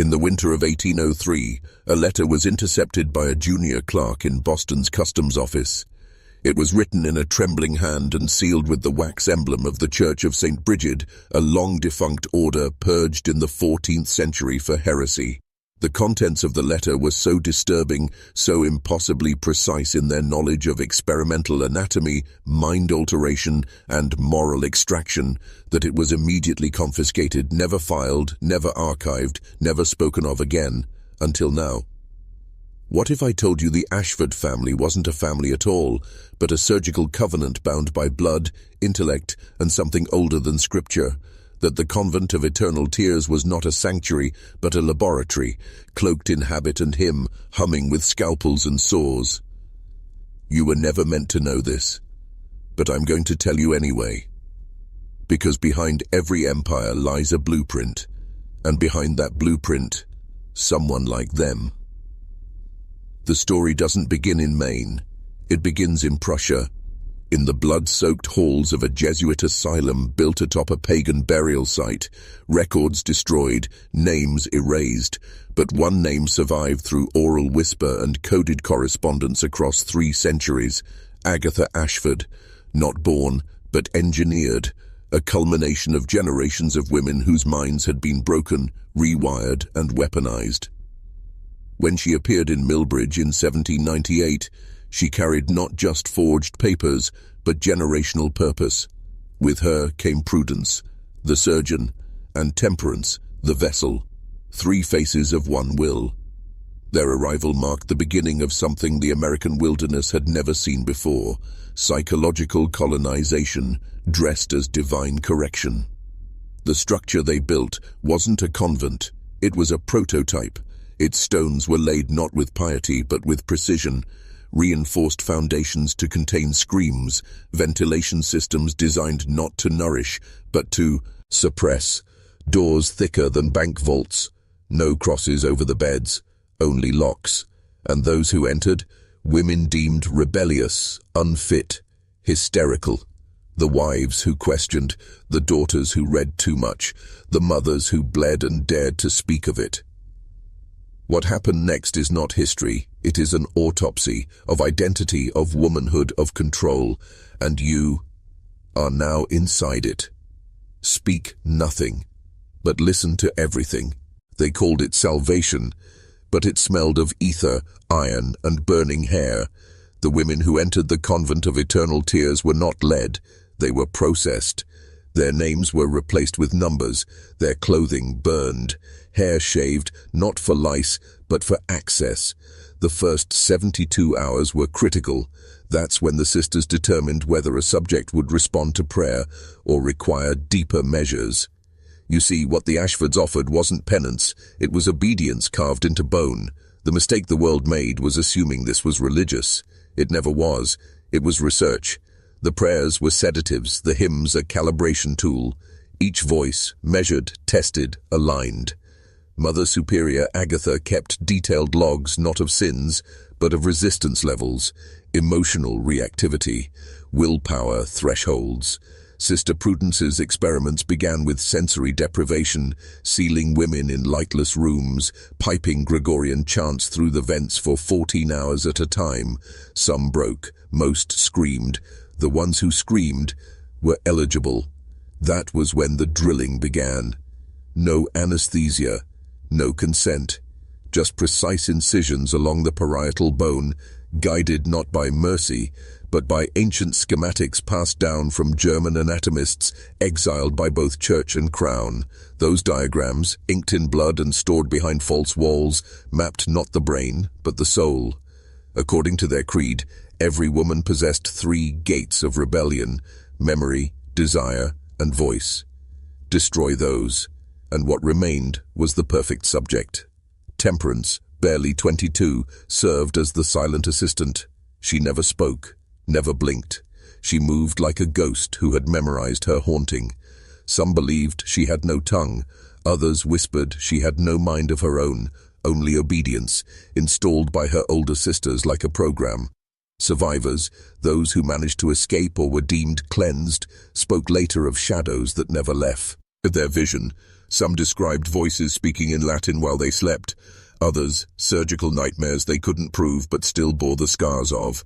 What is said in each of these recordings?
In the winter of 1803, a letter was intercepted by a junior clerk in Boston's customs office. It was written in a trembling hand and sealed with the wax emblem of the Church of St. Brigid, a long-defunct order purged in the 14th century for heresy. The contents of the letter were so disturbing, so impossibly precise in their knowledge of experimental anatomy, mind alteration, and moral extraction, that it was immediately confiscated, never filed, never archived, never spoken of again, until now. What if I told you the Ashford family wasn't a family at all, but a surgical covenant bound by blood, intellect, and something older than scripture? That the Convent of Eternal Tears was not a sanctuary, but a laboratory, cloaked in habit and hymn, humming with scalpels and saws? You were never meant to know this, but I'm going to tell you anyway. Because behind every empire lies a blueprint, and behind that blueprint, someone like them. The story doesn't begin in Maine. It begins in Prussia, in the blood-soaked halls of a Jesuit asylum built atop a pagan burial site, records destroyed, names erased, but one name survived through oral whisper and coded correspondence across 3 centuries: Agatha Ashford, not born, but engineered, a culmination of generations of women whose minds had been broken, rewired, and weaponized. When she appeared in Millbridge in 1798, she carried not just forged papers, but generational purpose. With her came Prudence, the surgeon, and Temperance, the vessel, 3 faces of one will. Their arrival marked the beginning of something the American wilderness had never seen before: psychological colonization, dressed as divine correction. The structure they built wasn't a convent, it was a prototype. Its stones were laid not with piety but with precision, reinforced foundations to contain screams, ventilation systems designed not to nourish but to suppress, doors thicker than bank vaults, no crosses over the beds, only locks, and those who entered, women deemed rebellious, unfit, hysterical. The wives who questioned, the daughters who read too much, the mothers who bled and dared to speak of it. What happened next is not history, it is an autopsy of identity, of womanhood, of control, and you are now inside it. Speak nothing, but listen to everything. They called it salvation, but it smelled of ether, iron, and burning hair. The women who entered the Convent of Eternal Tears were not led, they were processed. Their names were replaced with numbers, their clothing burned, hair shaved, not for lice, but for access. The first 72 hours were critical. That's when the sisters determined whether a subject would respond to prayer or require deeper measures. You see, what the Ashfords offered wasn't penance, it was obedience carved into bone. The mistake the world made was assuming this was religious. It never was. It was research. The prayers were sedatives, the hymns a calibration tool. Each voice measured, tested, aligned. Mother Superior Agatha kept detailed logs not of sins, but of resistance levels, emotional reactivity, willpower thresholds. Sister Prudence's experiments began with sensory deprivation, sealing women in lightless rooms, piping Gregorian chants through the vents for 14 hours at a time. Some broke, most screamed. The ones who screamed were eligible. That was when the drilling began. No anesthesia, no consent, just precise incisions along the parietal bone, guided not by mercy, but by ancient schematics passed down from German anatomists exiled by both church and crown. Those diagrams, inked in blood and stored behind false walls, mapped not the brain, but the soul. According to their creed, every woman possessed 3 gates of rebellion: memory, desire, and voice. Destroy those, and what remained was the perfect subject. Temperance, barely 22, served as the silent assistant. She never spoke, never blinked. She moved like a ghost who had memorized her haunting. Some believed she had no tongue. Others whispered she had no mind of her own, only obedience, installed by her older sisters like a program. Survivors, those who managed to escape or were deemed cleansed, spoke later of shadows that never left. Their vision, Some described voices speaking in Latin while they slept. Others, surgical nightmares they couldn't prove but still bore the scars of.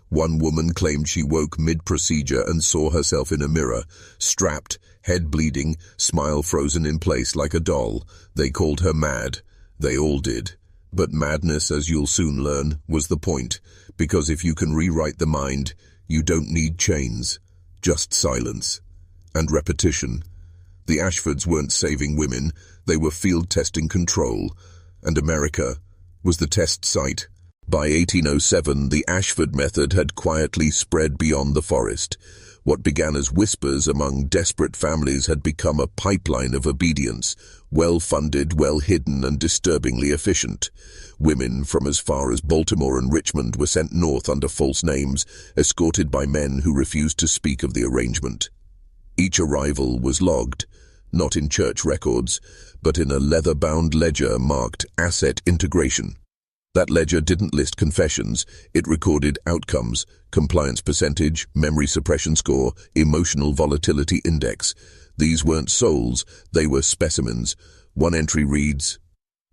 One woman claimed she woke mid-procedure and saw herself in a mirror, strapped, head bleeding, smile frozen in place like a doll. They called her mad. They all did. But madness, as you'll soon learn, was the point, because if you can rewrite the mind, you don't need chains, just silence. And repetition. The Ashfords weren't saving women, they were field-testing control, and America was the test site. By 1807, the Ashford method had quietly spread beyond the forest. What began as whispers among desperate families had become a pipeline of obedience, well-funded, well-hidden, and disturbingly efficient. Women from as far as Baltimore and Richmond were sent north under false names, escorted by men who refused to speak of the arrangement. Each arrival was logged, not in church records, but in a leather-bound ledger marked Asset Integration. That ledger didn't list confessions, it recorded outcomes, compliance percentage, memory suppression score, emotional volatility index. These weren't souls, they were specimens. One entry reads,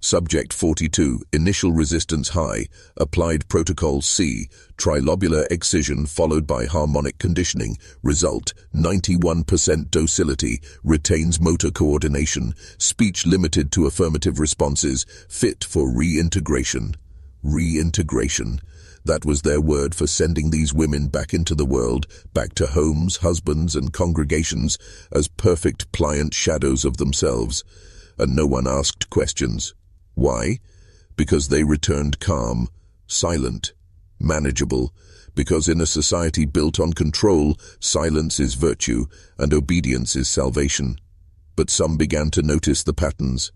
Subject 42, initial resistance high, applied protocol C, trilobular excision followed by harmonic conditioning, result 91% docility, retains motor coordination, speech limited to affirmative responses, fit for reintegration. Reintegration. That was their word for sending these women back into the world, back to homes, husbands, and congregations as perfect pliant shadows of themselves. And no one asked questions. Why? Because they returned calm, silent, manageable, because in a society built on control, silence is virtue and obedience is salvation. But some began to notice the patterns.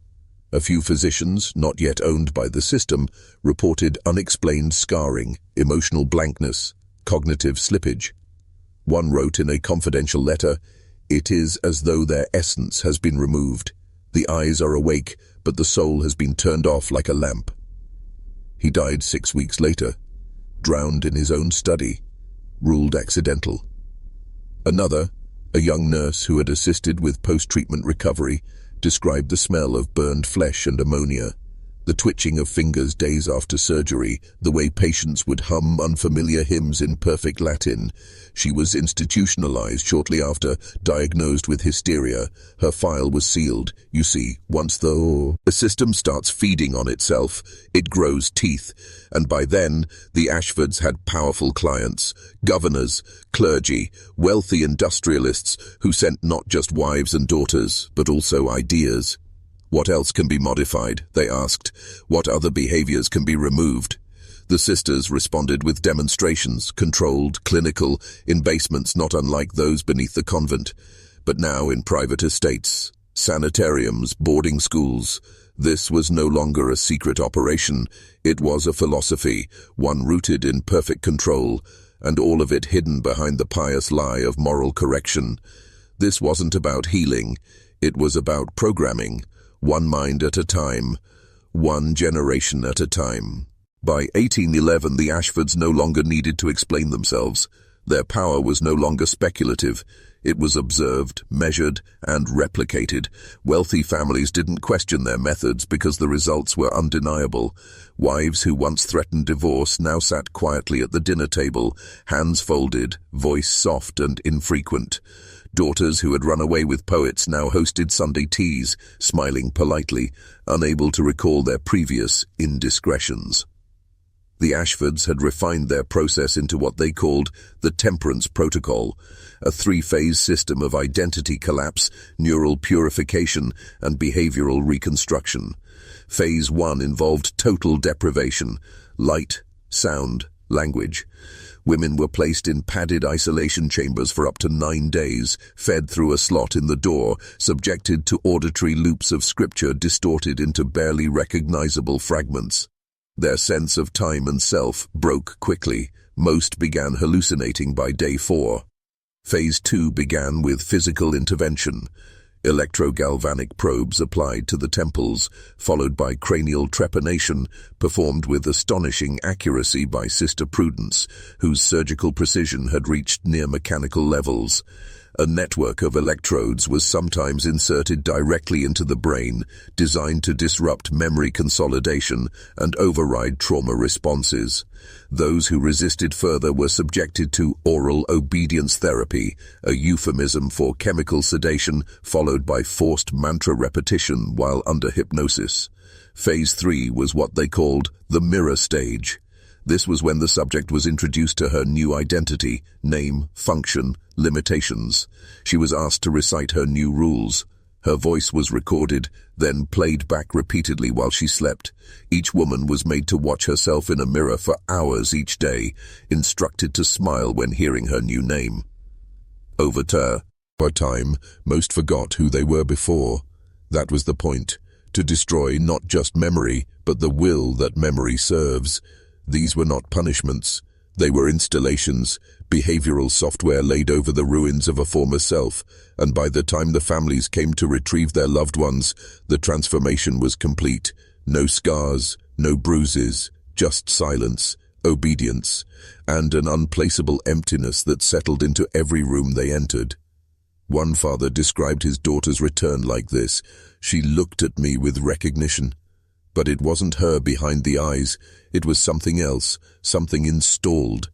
A few physicians, not yet owned by the system, reported unexplained scarring, emotional blankness, cognitive slippage. One wrote in a confidential letter, "It is as though their essence has been removed. The eyes are awake, but the soul has been turned off like a lamp." He died 6 weeks later, drowned in his own study, ruled accidental. Another, a young nurse who had assisted with post-treatment recovery, described the smell of burned flesh and ammonia, the twitching of fingers days after surgery, the way patients would hum unfamiliar hymns in perfect Latin. She was institutionalized shortly after, diagnosed with hysteria. Her file was sealed. You see, once the system starts feeding on itself, it grows teeth, and by then, the Ashfords had powerful clients, governors, clergy, wealthy industrialists who sent not just wives and daughters, but also ideas. What else can be modified, they asked. What other behaviors can be removed? The sisters responded with demonstrations, controlled, clinical, in basements not unlike those beneath the convent, but now in private estates, sanitariums, boarding schools. This was no longer a secret operation. It was a philosophy, one rooted in perfect control, and all of it hidden behind the pious lie of moral correction. This wasn't about healing. It was about programming. One mind at a time, one generation at a time. By 1811, the Ashfords no longer needed to explain themselves. Their power was no longer speculative. It was observed, measured, and replicated. Wealthy families didn't question their methods because the results were undeniable. Wives who once threatened divorce now sat quietly at the dinner table, hands folded, voice soft and infrequent. Daughters who had run away with poets now hosted Sunday teas, smiling politely, unable to recall their previous indiscretions. The Ashfords had refined their process into what they called the Temperance Protocol, a three-phase system of identity collapse, neural purification, and behavioral reconstruction. Phase 1 involved total deprivation, light, sound, language. Women were placed in padded isolation chambers for up to 9 days, fed through a slot in the door, subjected to auditory loops of scripture distorted into barely recognizable fragments. Their sense of time and self broke quickly. Most began hallucinating by day 4. Phase 2 began with physical intervention. Electrogalvanic probes applied to the temples, followed by cranial trepanation, performed with astonishing accuracy by Sister Prudence, whose surgical precision had reached near mechanical levels. A network of electrodes was sometimes inserted directly into the brain, designed to disrupt memory consolidation and override trauma responses. Those who resisted further were subjected to oral obedience therapy, a euphemism for chemical sedation followed by forced mantra repetition while under hypnosis. Phase 3 was what they called the mirror stage. This was when the subject was introduced to her new identity, name, function, limitations. She was asked to recite her new rules. Her voice was recorded, then played back repeatedly while she slept. Each woman was made to watch herself in a mirror for hours each day, instructed to smile when hearing her new name. Over time, most forgot who they were before. That was the point, to destroy not just memory, but the will that memory serves. These were not punishments. They were installations, behavioral software laid over the ruins of a former self, and by the time the families came to retrieve their loved ones, the transformation was complete. No scars, no bruises, just silence, obedience, and an unplaceable emptiness that settled into every room they entered. One father described his daughter's return like this: "She looked at me with recognition." But it wasn't her behind the eyes, it was something else, something installed.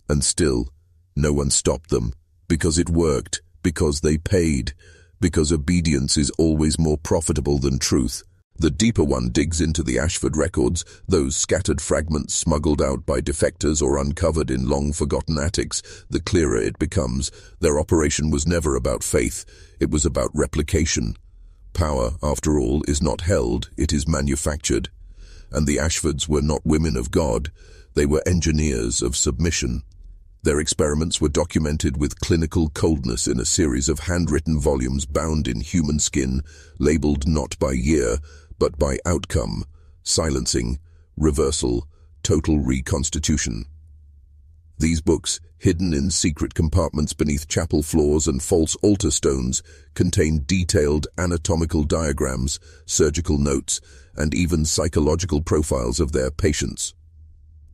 And still, no one stopped them, because it worked, because they paid, because obedience is always more profitable than truth. The deeper one digs into the Ashford records, those scattered fragments smuggled out by defectors or uncovered in long-forgotten attics, the clearer it becomes. Their operation was never about faith, it was about replication. Power, after all, is not held, it is manufactured. And the Ashfords were not women of God, they were engineers of submission. Their experiments were documented with clinical coldness in a series of handwritten volumes bound in human skin, labeled not by year, but by outcome: silencing, reversal, total reconstitution. These books, hidden in secret compartments beneath chapel floors and false altar stones, contain detailed anatomical diagrams, surgical notes, and even psychological profiles of their patients.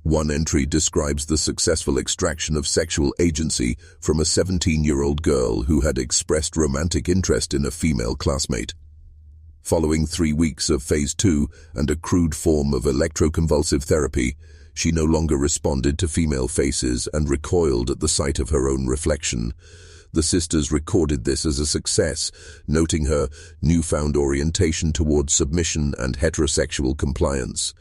One entry describes the successful extraction of sexual agency from a 17-year-old girl who had expressed romantic interest in a female classmate. Following 3 weeks of Phase 2 and a crude form of electroconvulsive therapy, she no longer responded to female faces and recoiled at the sight of her own reflection. The sisters recorded this as a success, noting her newfound orientation towards submission and heterosexual compliance.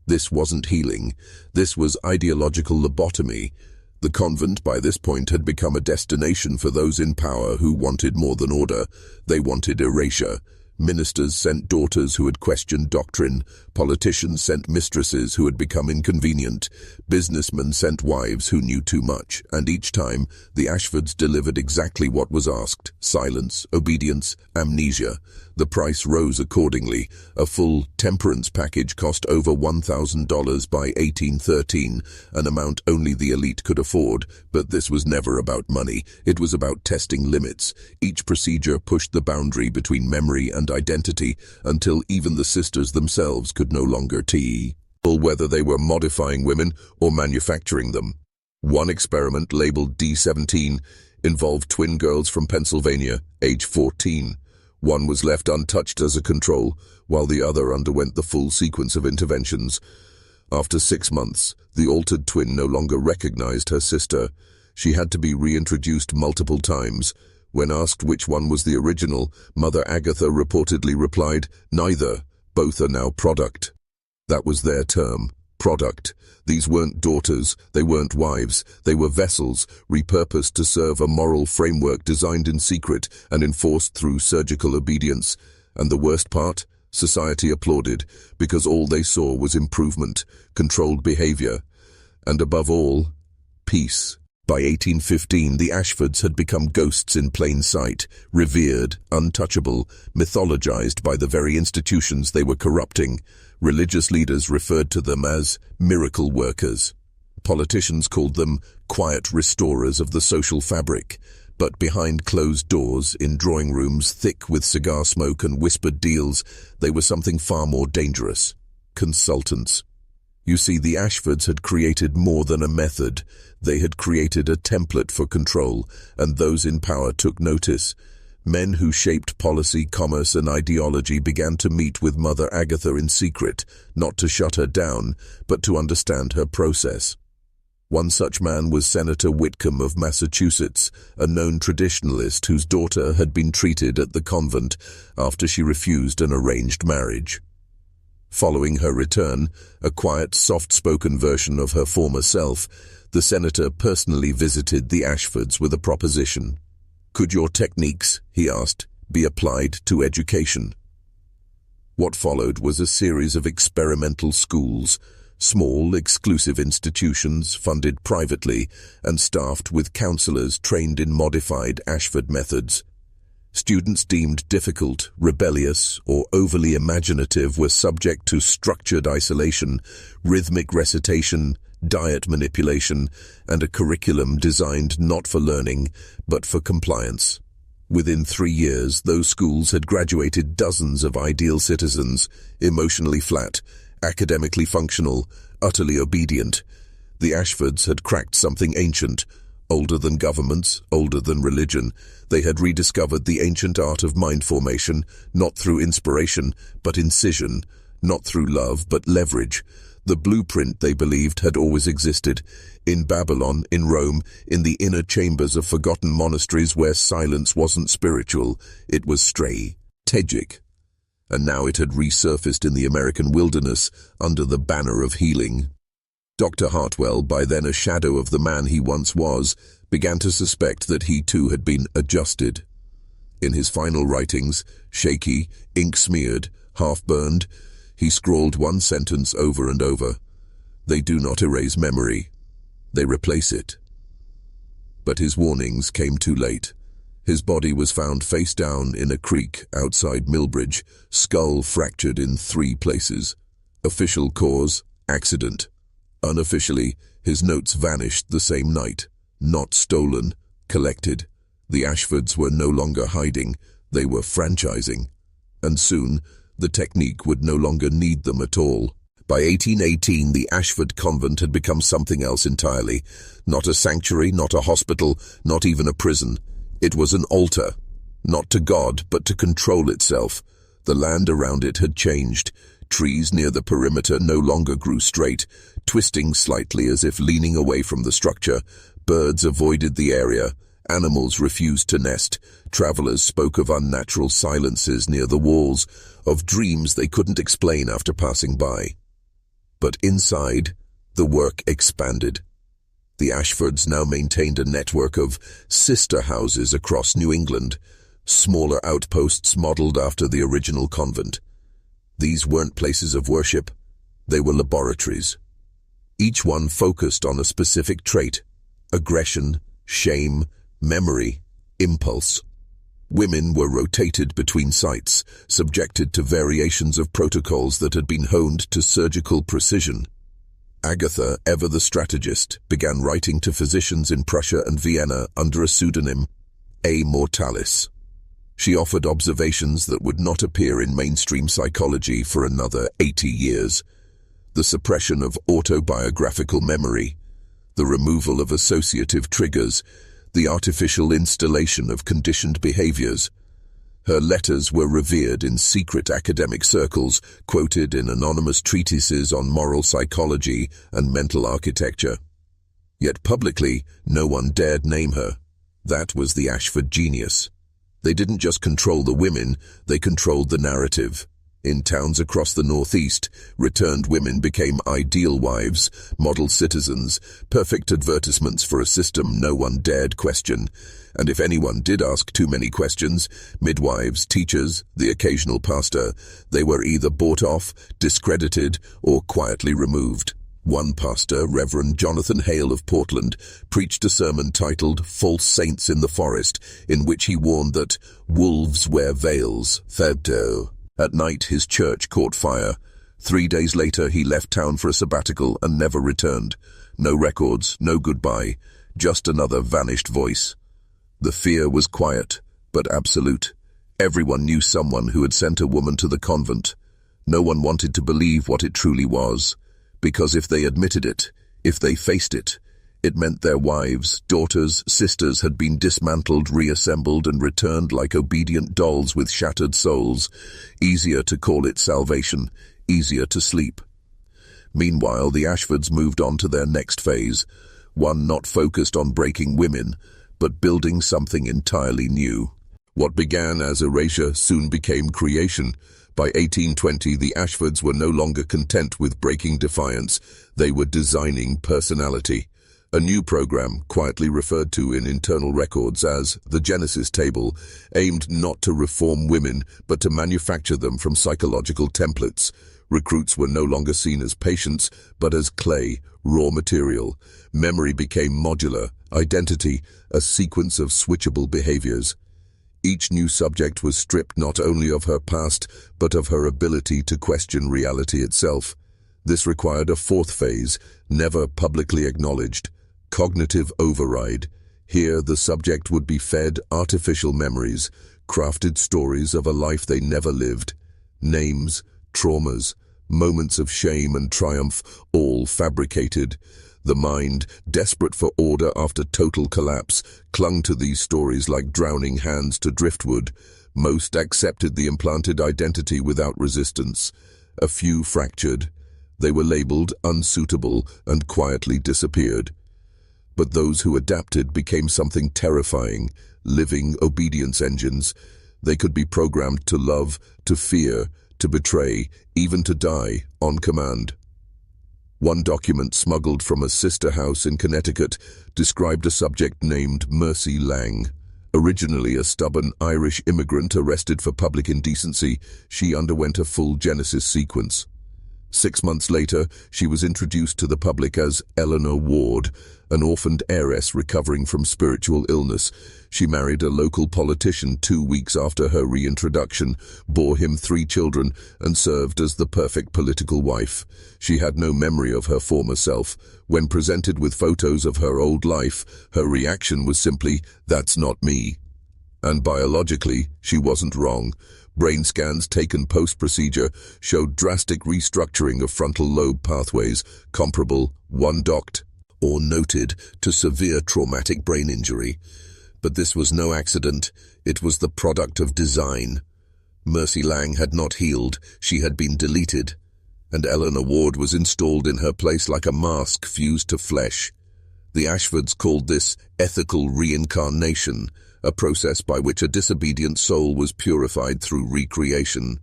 This wasn't healing. This was ideological lobotomy. The convent by this point had become a destination for those in power who wanted more than order. They wanted erasure. Ministers sent daughters who had questioned doctrine, politicians sent mistresses who had become inconvenient, businessmen sent wives who knew too much, and each time, the Ashfords delivered exactly what was asked: silence, obedience, amnesia. The price rose accordingly. A full temperance package cost over $1,000 by 1813, an amount only the elite could afford, but this was never about money. It was about testing limits. Each procedure pushed the boundary between memory and identity until even the sisters themselves could no longer tell whether they were modifying women or manufacturing them. One experiment, labeled D17, involved twin girls from Pennsylvania, age 14. One was left untouched as a control, while the other underwent the full sequence of interventions. After 6 months, the altered twin no longer recognized her sister. She had to be reintroduced multiple times. When asked which one was the original, Mother Agatha reportedly replied, "Neither. Both are now product." That was their term, product. These weren't daughters, they weren't wives, they were vessels, repurposed to serve a moral framework designed in secret and enforced through surgical obedience. And the worst part? Society applauded, because all they saw was improvement, controlled behavior, and above all, peace. By 1815, the Ashfords had become ghosts in plain sight, revered, untouchable, mythologized by the very institutions they were corrupting. Religious leaders referred to them as miracle workers. Politicians called them quiet restorers of the social fabric. But behind closed doors, in drawing rooms thick with cigar smoke and whispered deals, they were something far more dangerous: consultants. You see, the Ashfords had created more than a method. They had created a template for control, and those in power took notice. Men who shaped policy, commerce, and ideology began to meet with Mother Agatha in secret, not to shut her down, but to understand her process. One such man was Senator Whitcomb of Massachusetts, a known traditionalist whose daughter had been treated at the convent after she refused an arranged marriage. Following her return, a quiet, soft-spoken version of her former self, the senator personally visited the Ashfords with a proposition. "Could your techniques," he asked, "be applied to education?" What followed was a series of experimental schools, small, exclusive institutions funded privately and staffed with counselors trained in modified Ashford methods. Students deemed difficult, rebellious, or overly imaginative were subject to structured isolation, rhythmic recitation, diet manipulation, and a curriculum designed not for learning, but for compliance. Within 3 years, those schools had graduated dozens of ideal citizens, emotionally flat, academically functional, utterly obedient. The Ashfords had cracked something ancient, older than governments, older than religion. They had rediscovered the ancient art of mind formation, not through inspiration, but incision, not through love, but leverage. The blueprint, they believed, had always existed. In Babylon, in Rome, in the inner chambers of forgotten monasteries where silence wasn't spiritual, it was strategic. And now it had resurfaced in the American wilderness under the banner of healing. Dr. Hartwell, by then a shadow of the man he once was, began to suspect that he too had been adjusted. In his final writings, shaky, ink-smeared, half-burned, he scrawled one sentence over and over. "They do not erase memory. They replace it." But his warnings came too late. His body was found face down in a creek outside Millbridge, skull fractured in 3 places. Official cause, accident. Unofficially, his notes vanished the same night. Not stolen, collected. The Ashfords were no longer hiding, they were franchising. And soon, the technique would no longer need them at all. By 1818, the Ashford convent had become something else entirely. Not a sanctuary, not a hospital, not even a prison. It was an altar, not to God, but to control itself. The land around it had changed. Trees near the perimeter no longer grew straight, twisting slightly as if leaning away from the structure. Birds avoided the area. Animals refused to nest. Travelers spoke of unnatural silences near the walls, of dreams they couldn't explain after passing by. But inside, the work expanded. The Ashfords now maintained a network of sister houses across New England, smaller outposts modeled after the original convent. These weren't places of worship, they were laboratories. Each one focused on a specific trait: aggression, shame, memory, impulse. Women were rotated between sites, subjected to variations of protocols that had been honed to surgical precision. Agatha, ever the strategist, began writing to physicians in Prussia and Vienna under a pseudonym, A. Mortalis. She offered observations that would not appear in mainstream psychology for another 80 years. The suppression of autobiographical memory, the removal of associative triggers, the artificial installation of conditioned behaviors. Her letters were revered in secret academic circles, quoted in anonymous treatises on moral psychology and mental architecture. Yet publicly, no one dared name her. That was the Ashford genius. They didn't just control the women, they controlled the narrative. In towns across the Northeast, returned women became ideal wives, model citizens, perfect advertisements for a system no one dared question. And if anyone did ask too many questions, midwives, teachers, the occasional pastor, they were either bought off, discredited, or quietly removed. One pastor, Reverend Jonathan Hale of Portland, preached a sermon titled "False Saints in the Forest," in which he warned that wolves wear veils, thebdo. At night, his church caught fire. 3 days later, he left town for a sabbatical and never returned. No records, no goodbye, just another vanished voice. The fear was quiet, but absolute. Everyone knew someone who had sent a woman to the convent. No one wanted to believe what it truly was. Because if they admitted it, if they faced it, it meant their wives, daughters, sisters had been dismantled, reassembled, and returned like obedient dolls with shattered souls. Easier to call it salvation, easier to sleep. Meanwhile, the Ashfords moved on to their next phase, one not focused on breaking women, but building something entirely new. What began as erasure soon became creation. By 1820, the Ashfords were no longer content with breaking defiance. They were designing personality. A new program, quietly referred to in internal records as the Genesis Table, aimed not to reform women, but to manufacture them from psychological templates. Recruits were no longer seen as patients, but as clay, raw material. Memory became modular, identity, a sequence of switchable behaviors. Each new subject was stripped not only of her past, but of her ability to question reality itself. This required a fourth phase, never publicly acknowledged: cognitive override. Here, the subject would be fed artificial memories, crafted stories of a life they never lived. Names, traumas, moments of shame and triumph, all fabricated. The mind, desperate for order after total collapse, clung to these stories like drowning hands to driftwood. Most accepted the implanted identity without resistance. A few fractured. They were labeled unsuitable and quietly disappeared. But those who adapted became something terrifying, living obedience engines. They could be programmed to love, to fear, to betray, even to die, on command. One document smuggled from a sister house in Connecticut described a subject named Mercy Lang. Originally a stubborn Irish immigrant arrested for public indecency, she underwent a full Genesis sequence. 6 months later, she was introduced to the public as Eleanor Ward, an orphaned heiress recovering from spiritual illness. She married a local politician 2 weeks after her reintroduction, bore him 3 children, and served as the perfect political wife. She had no memory of her former self. When presented with photos of her old life, her reaction was simply, "That's not me." And biologically, she wasn't wrong. Brain scans taken post-procedure showed drastic restructuring of frontal lobe pathways, comparable, one docked, or noted, to severe traumatic brain injury. But this was no accident. It was the product of design. Mercy Lang had not healed. She had been deleted. And Eleanor Ward was installed in her place like a mask fused to flesh. The Ashfords called this ethical reincarnation, a process by which a disobedient soul was purified through recreation.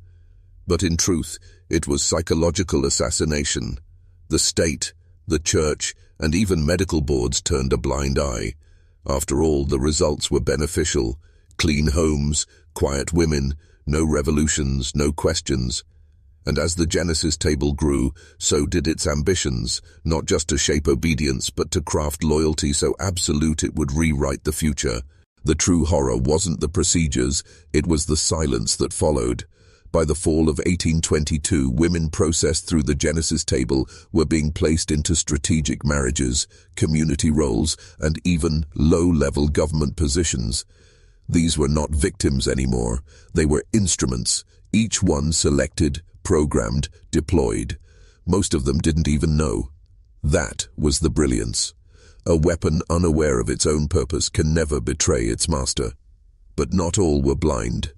But in truth, it was psychological assassination. The state, the church, and even medical boards turned a blind eye. After all, the results were beneficial. Clean homes, quiet women, no revolutions, no questions. And as the Genesis Table grew, so did its ambitions, not just to shape obedience, but to craft loyalty so absolute it would rewrite the future. The true horror wasn't the procedures, it was the silence that followed. By the fall of 1822, women processed through the Genesis Table were being placed into strategic marriages, community roles, and even low-level government positions. These were not victims anymore. They were instruments, each one selected, programmed, deployed. Most of them didn't even know. That was the brilliance. A weapon unaware of its own purpose can never betray its master. But not all were blind.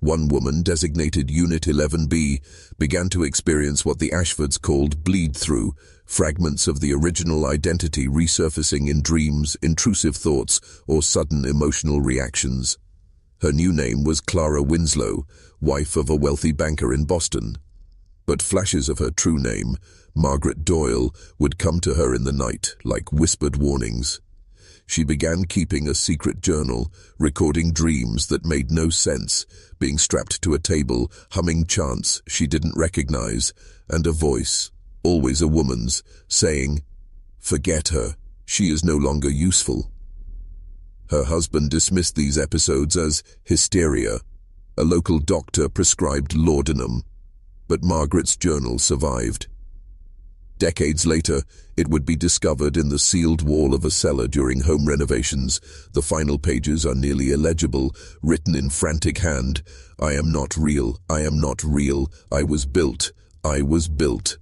One woman, designated Unit 11B, began to experience what the Ashfords called bleed-through, fragments of the original identity resurfacing in dreams, intrusive thoughts, or sudden emotional reactions. Her new name was Clara Winslow, wife of a wealthy banker in Boston. But flashes of her true name, Margaret Doyle, would come to her in the night like whispered warnings. She began keeping a secret journal, recording dreams that made no sense, being strapped to a table, humming chants she didn't recognize, and a voice, always a woman's, saying, "Forget her, she is no longer useful." Her husband dismissed these episodes as hysteria. A local doctor prescribed laudanum, but Margaret's journal survived. Decades later, it would be discovered in the sealed wall of a cellar during home renovations. The final pages are nearly illegible, written in frantic hand. "I am not real, I am not real, I was built, I was built."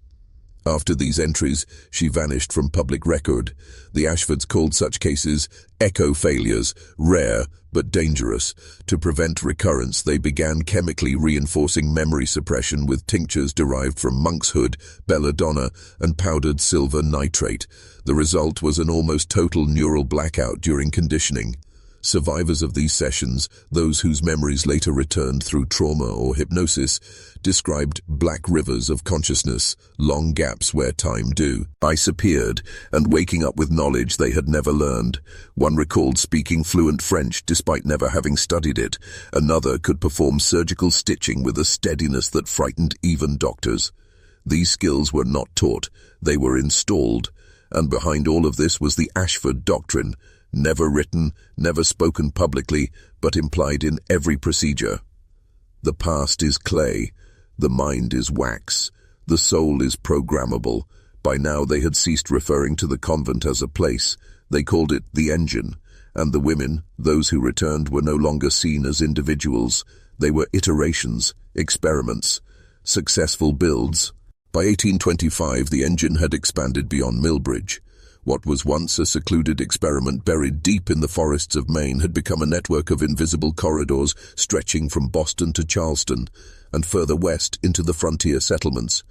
After these entries, she vanished from public record. The Ashfords called such cases echo failures, rare but dangerous. To prevent recurrence, they began chemically reinforcing memory suppression with tinctures derived from monkshood, belladonna, and powdered silver nitrate. The result was an almost total neural blackout during conditioning. Survivors of these sessions, those whose memories later returned through trauma or hypnosis, described black rivers of consciousness, long gaps where time disappeared, and waking up with knowledge they had never learned. One recalled speaking fluent French despite never having studied it. Another could perform surgical stitching with a steadiness that frightened even doctors. These skills were not taught, they were installed. And behind all of this was the Ashford doctrine, never written, never spoken publicly, but implied in every procedure. The past is clay, the mind is wax, the soul is programmable. By now they had ceased referring to the convent as a place. They called it the engine, and the women, those who returned, were no longer seen as individuals. They were iterations, experiments, successful builds. By 1825 the engine had expanded beyond Millbridge. What was once a secluded experiment buried deep in the forests of Maine had become a network of invisible corridors stretching from Boston to Charleston and further west into the frontier settlements.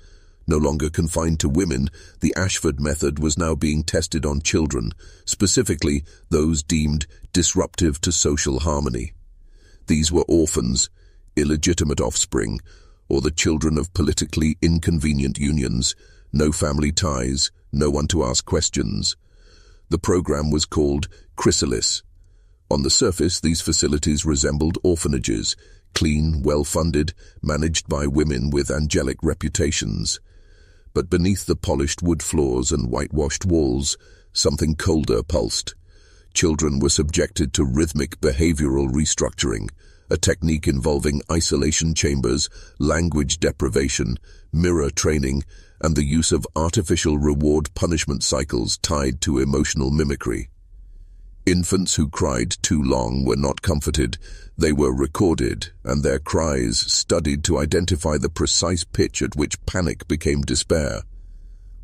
No longer confined to women, the Ashford method was now being tested on children, specifically those deemed disruptive to social harmony. These were orphans, illegitimate offspring, or the children of politically inconvenient unions, no family ties, no one to ask questions. The program was called Chrysalis. On the surface, these facilities resembled orphanages, clean, well-funded, managed by women with angelic reputations. But beneath the polished wood floors and whitewashed walls, something colder pulsed. Children were subjected to rhythmic behavioral restructuring, a technique involving isolation chambers, language deprivation, mirror training, and the use of artificial reward-punishment cycles tied to emotional mimicry. Infants who cried too long were not comforted. They were recorded, and their cries studied to identify the precise pitch at which panic became despair.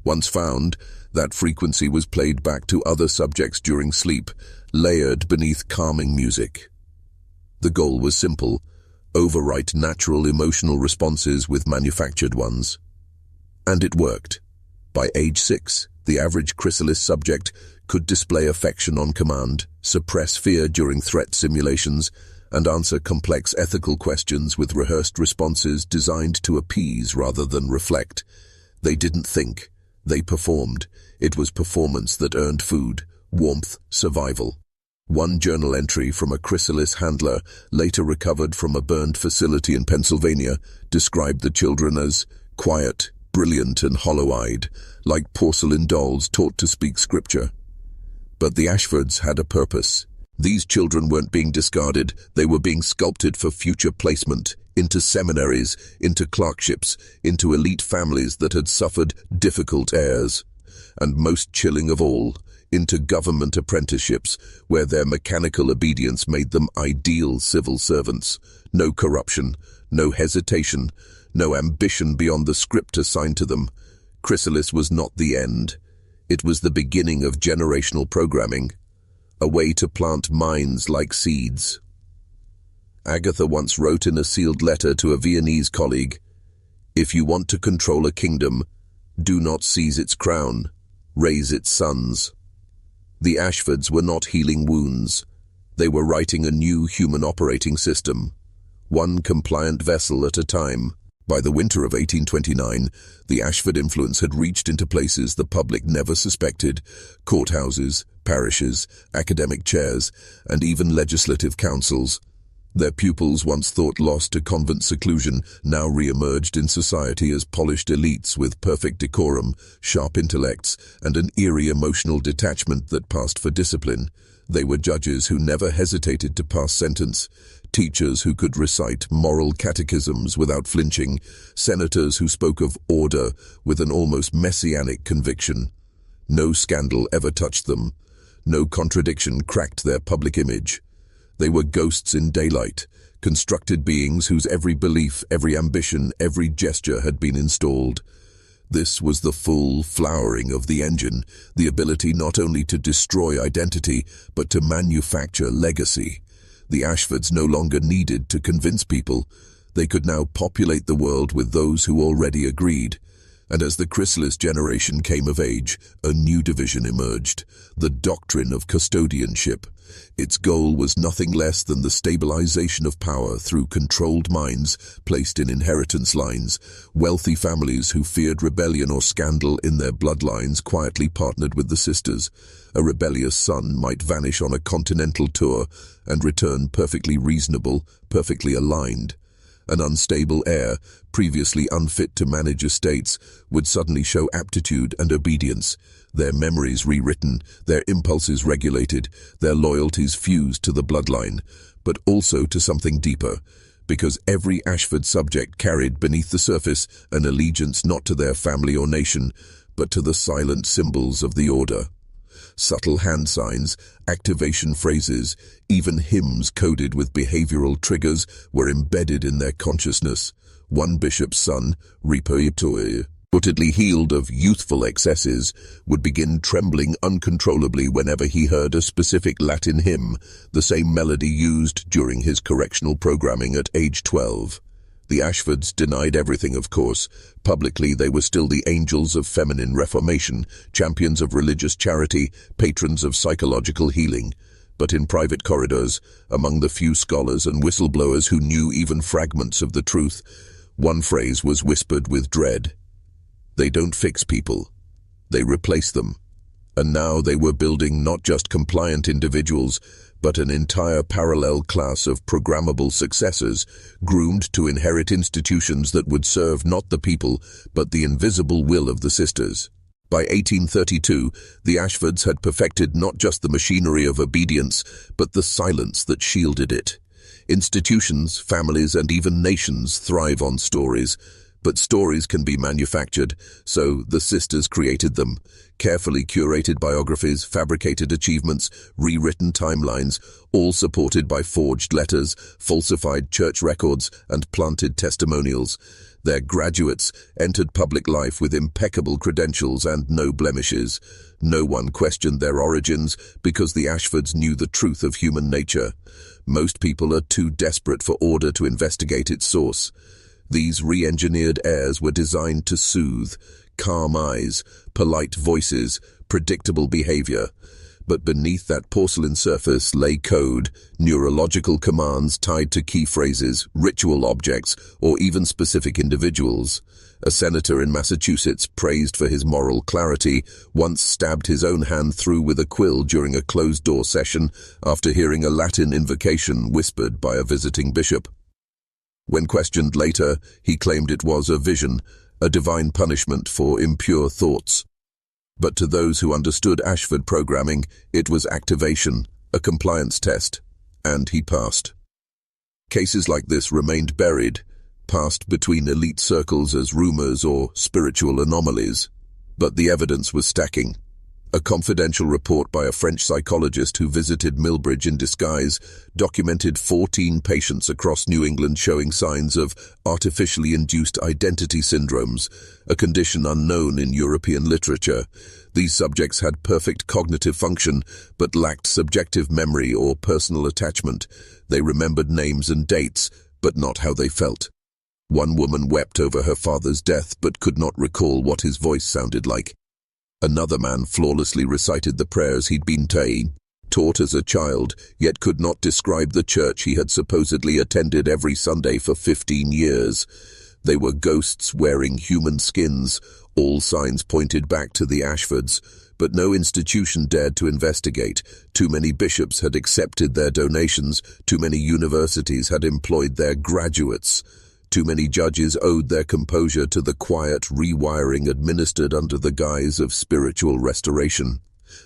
Once found, that frequency was played back to other subjects during sleep, layered beneath calming music. The goal was simple: overwrite natural emotional responses with manufactured ones. And it worked. By age 6, the average chrysalis subject could display affection on command, suppress fear during threat simulations, and answer complex ethical questions with rehearsed responses designed to appease rather than reflect. They didn't think, they performed. It was performance that earned food, warmth, survival. One journal entry from a chrysalis handler, later recovered from a burned facility in Pennsylvania, described the children as quiet, brilliant, and hollow-eyed, like porcelain dolls taught to speak scripture. But the Ashfords had a purpose. These children weren't being discarded, they were being sculpted for future placement, into seminaries, into clerkships, into elite families that had suffered difficult heirs. And most chilling of all, into government apprenticeships, where their mechanical obedience made them ideal civil servants. No corruption, no hesitation, no ambition beyond the script assigned to them. Chrysalis was not the end. It was the beginning of generational programming, a way to plant minds like seeds. Agatha once wrote in a sealed letter to a Viennese colleague, "If you want to control a kingdom, do not seize its crown, raise its sons." The Ashfords were not healing wounds. They were writing a new human operating system, one compliant vessel at a time. By the winter of 1829, the Ashford influence had reached into places the public never suspected: courthouses, parishes, academic chairs, and even legislative councils. Their pupils, once thought lost to convent seclusion, now re-emerged in society as polished elites with perfect decorum, sharp intellects, and an eerie emotional detachment that passed for discipline. They were judges who never hesitated to pass sentence, teachers who could recite moral catechisms without flinching, senators who spoke of order with an almost messianic conviction. No scandal ever touched them. No contradiction cracked their public image. They were ghosts in daylight, constructed beings whose every belief, every ambition, every gesture had been installed. This was the full flowering of the engine, the ability not only to destroy identity, but to manufacture legacy. The Ashfords no longer needed to convince people. They could now populate the world with those who already agreed. And as the chrysalis generation came of age, a new division emerged, the doctrine of custodianship. Its goal was nothing less than the stabilization of power through controlled minds placed in inheritance lines. Wealthy families who feared rebellion or scandal in their bloodlines quietly partnered with the sisters. A rebellious son might vanish on a continental tour and return perfectly reasonable, perfectly aligned. An unstable heir, previously unfit to manage estates, would suddenly show aptitude and obedience, their memories rewritten, their impulses regulated, their loyalties fused to the bloodline, but also to something deeper, because every Ashford subject carried beneath the surface an allegiance not to their family or nation, but to the silent symbols of the order. Subtle hand signs, activation phrases, even hymns coded with behavioral triggers were embedded in their consciousness. One bishop's son, reportedly healed of youthful excesses, would begin trembling uncontrollably whenever he heard a specific Latin hymn, the same melody used during his correctional programming at age 12. The Ashfords denied everything, of course. Publicly, they were still the angels of feminine reformation, champions of religious charity, patrons of psychological healing. But in private corridors, among the few scholars and whistleblowers who knew even fragments of the truth, one phrase was whispered with dread. They don't fix people. They replace them. And now they were building not just compliant individuals, but an entire parallel class of programmable successors, groomed to inherit institutions that would serve not the people, but the invisible will of the sisters. By 1832, the Ashfords had perfected not just the machinery of obedience, but the silence that shielded it. Institutions, families, and even nations thrive on stories. But stories can be manufactured, so the sisters created them. Carefully curated biographies, fabricated achievements, rewritten timelines, all supported by forged letters, falsified church records, and planted testimonials. Their graduates entered public life with impeccable credentials and no blemishes. No one questioned their origins because the Ashfords knew the truth of human nature. Most people are too desperate for order to investigate its source. These re-engineered heirs were designed to soothe, calm eyes, polite voices, predictable behavior. But beneath that porcelain surface lay code, neurological commands tied to key phrases, ritual objects, or even specific individuals. A senator in Massachusetts, praised for his moral clarity, once stabbed his own hand through with a quill during a closed-door session after hearing a Latin invocation whispered by a visiting bishop. When questioned later, he claimed it was a vision, a divine punishment for impure thoughts. But to those who understood Ashford programming, it was activation, a compliance test, and he passed. Cases like this remained buried, passed between elite circles as rumors or spiritual anomalies. But the evidence was stacking. A confidential report by a French psychologist who visited Millbridge in disguise documented 14 patients across New England showing signs of artificially induced identity syndromes, a condition unknown in European literature. These subjects had perfect cognitive function, but lacked subjective memory or personal attachment. They remembered names and dates, but not how they felt. One woman wept over her father's death, but could not recall what his voice sounded like. Another man flawlessly recited the prayers he'd been taught as a child, yet could not describe the church he had supposedly attended every Sunday for 15 years. They were ghosts wearing human skins. All signs pointed back to the Ashfords, but no institution dared to investigate. Too many bishops had accepted their donations, too many universities had employed their graduates. Too many judges owed their composure to the quiet rewiring administered under the guise of spiritual restoration.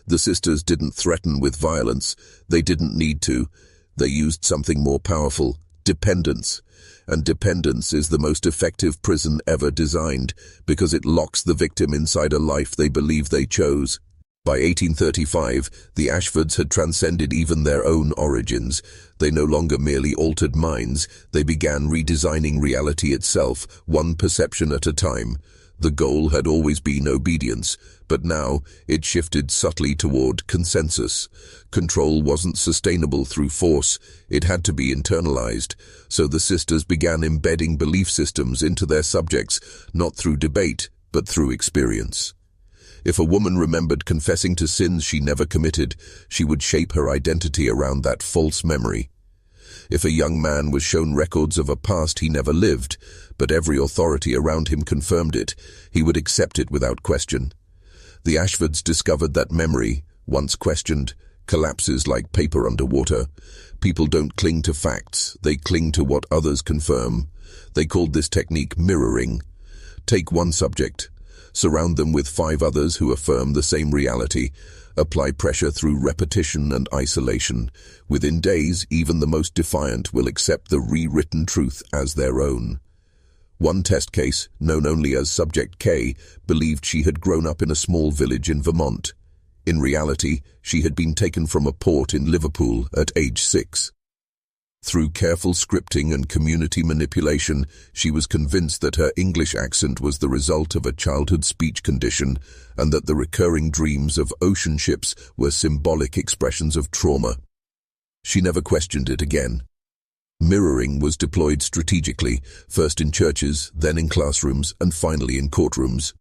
The sisters didn't threaten with violence. They didn't need to. They used something more powerful, dependence. And dependence is the most effective prison ever designed, because it locks the victim inside a life they believe they chose. By 1835, the Ashfords had transcended even their own origins. They no longer merely altered minds, they began redesigning reality itself, one perception at a time. The goal had always been obedience, but now it shifted subtly toward consensus. Control wasn't sustainable through force, it had to be internalized, so the sisters began embedding belief systems into their subjects, not through debate, but through experience. If a woman remembered confessing to sins she never committed, she would shape her identity around that false memory. If a young man was shown records of a past he never lived, but every authority around him confirmed it, he would accept it without question. The Ashfords discovered that memory, once questioned, collapses like paper underwater. People don't cling to facts, they cling to what others confirm. They called this technique mirroring. Take one subject, surround them with 5 others who affirm the same reality. Apply pressure through repetition and isolation. Within days, even the most defiant will accept the rewritten truth as their own. One test case, known only as Subject K, believed she had grown up in a small village in Vermont. In reality, she had been taken from a port in Liverpool at age 6. Through careful scripting and community manipulation, she was convinced that her English accent was the result of a childhood speech condition and that the recurring dreams of ocean ships were symbolic expressions of trauma. She never questioned it again. Mirroring was deployed strategically, first in churches, then in classrooms, and finally in courtrooms.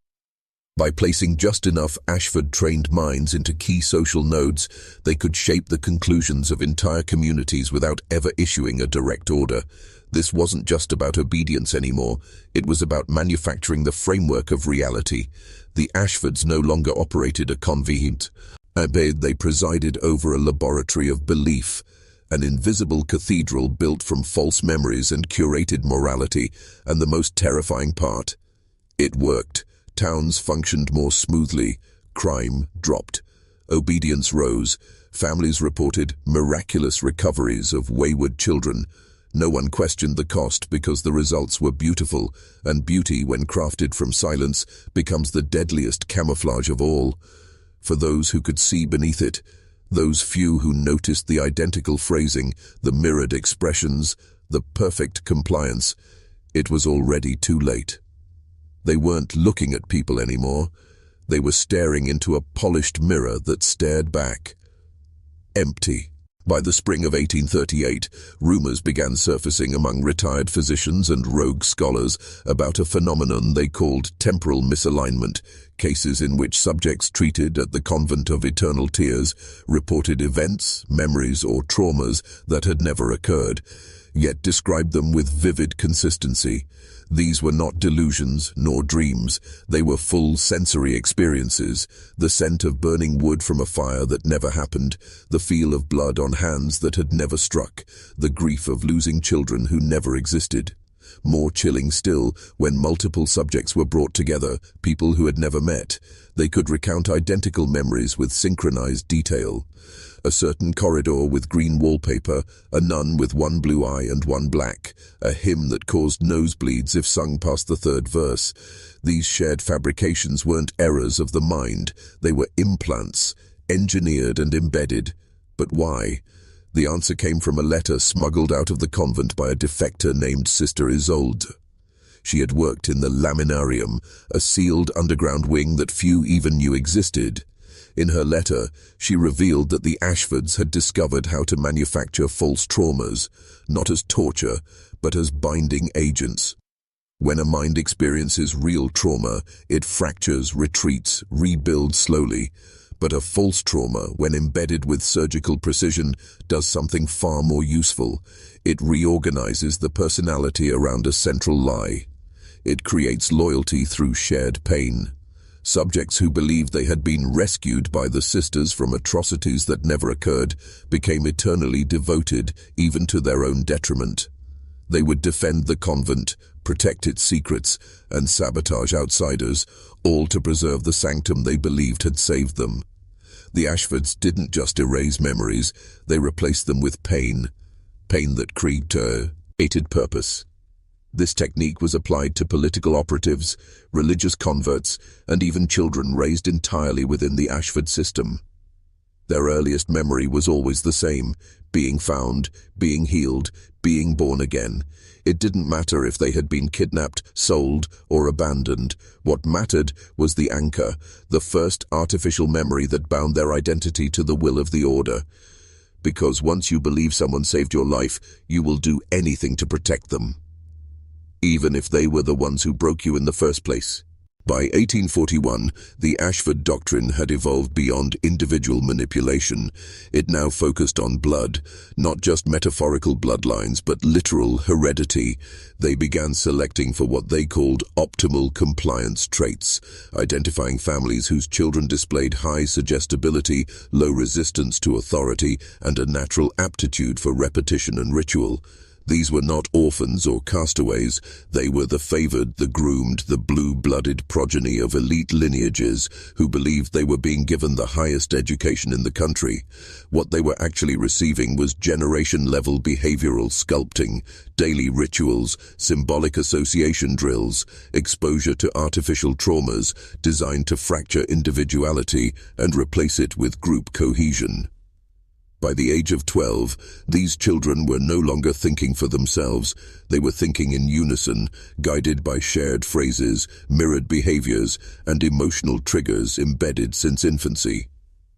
By placing just enough Ashford-trained minds into key social nodes, they could shape the conclusions of entire communities without ever issuing a direct order. This wasn't just about obedience anymore, it was about manufacturing the framework of reality. The Ashfords no longer operated a convent. They presided over a laboratory of belief, an invisible cathedral built from false memories and curated morality, and the most terrifying part, it worked. Towns functioned more smoothly, crime dropped, obedience rose, families reported miraculous recoveries of wayward children. No one questioned the cost because the results were beautiful, and beauty, when crafted from silence, becomes the deadliest camouflage of all. For those who could see beneath it, those few who noticed the identical phrasing, the mirrored expressions, the perfect compliance, it was already too late. They weren't looking at people anymore. They were staring into a polished mirror that stared back. Empty. By the spring of 1838, rumors began surfacing among retired physicians and rogue scholars about a phenomenon they called temporal misalignment, cases in which subjects treated at the Convent of Eternal Tears reported events, memories, or traumas that had never occurred, yet described them with vivid consistency. These were not delusions nor dreams, they were full sensory experiences, the scent of burning wood from a fire that never happened, the feel of blood on hands that had never struck, the grief of losing children who never existed. More chilling still, when multiple subjects were brought together, people who had never met, they could recount identical memories with synchronized detail. A certain corridor with green wallpaper, a nun with one blue eye and one black, a hymn that caused nosebleeds if sung past the 3rd verse. These shared fabrications weren't errors of the mind, they were implants, engineered and embedded. But why? The answer came from a letter smuggled out of the convent by a defector named Sister Isolde. She had worked in the Laminarium, a sealed underground wing that few even knew existed. In her letter, she revealed that the Ashfords had discovered how to manufacture false traumas, not as torture, but as binding agents. When a mind experiences real trauma, it fractures, retreats, rebuilds slowly. But a false trauma, when embedded with surgical precision, does something far more useful. It reorganizes the personality around a central lie. It creates loyalty through shared pain. Subjects who believed they had been rescued by the sisters from atrocities that never occurred became eternally devoted, even to their own detriment. They would defend the convent, protect its secrets, and sabotage outsiders, all to preserve the sanctum they believed had saved them. The Ashfords didn't just erase memories, they replaced them with pain that created purpose. This technique was applied to political operatives, religious converts, and even children raised entirely within the Ashford system. Their earliest memory was always the same: being found, being healed, being born again. It didn't matter if they had been kidnapped, sold, or abandoned. What mattered was the anchor, the first artificial memory that bound their identity to the will of the Order. Because once you believe someone saved your life, you will do anything to protect them, even if they were the ones who broke you in the first place. By 1841, the Ashford doctrine had evolved beyond individual manipulation. It now focused on blood, not just metaphorical bloodlines, but literal heredity. They began selecting for what they called optimal compliance traits, identifying families whose children displayed high suggestibility, low resistance to authority, and a natural aptitude for repetition and ritual. These were not orphans or castaways. They were the favored, the groomed, the blue-blooded progeny of elite lineages who believed they were being given the highest education in the country. What they were actually receiving was generation-level behavioral sculpting, daily rituals, symbolic association drills, exposure to artificial traumas designed to fracture individuality and replace it with group cohesion. By the age of 12, these children were no longer thinking for themselves. They were thinking in unison, guided by shared phrases, mirrored behaviors, and emotional triggers embedded since infancy.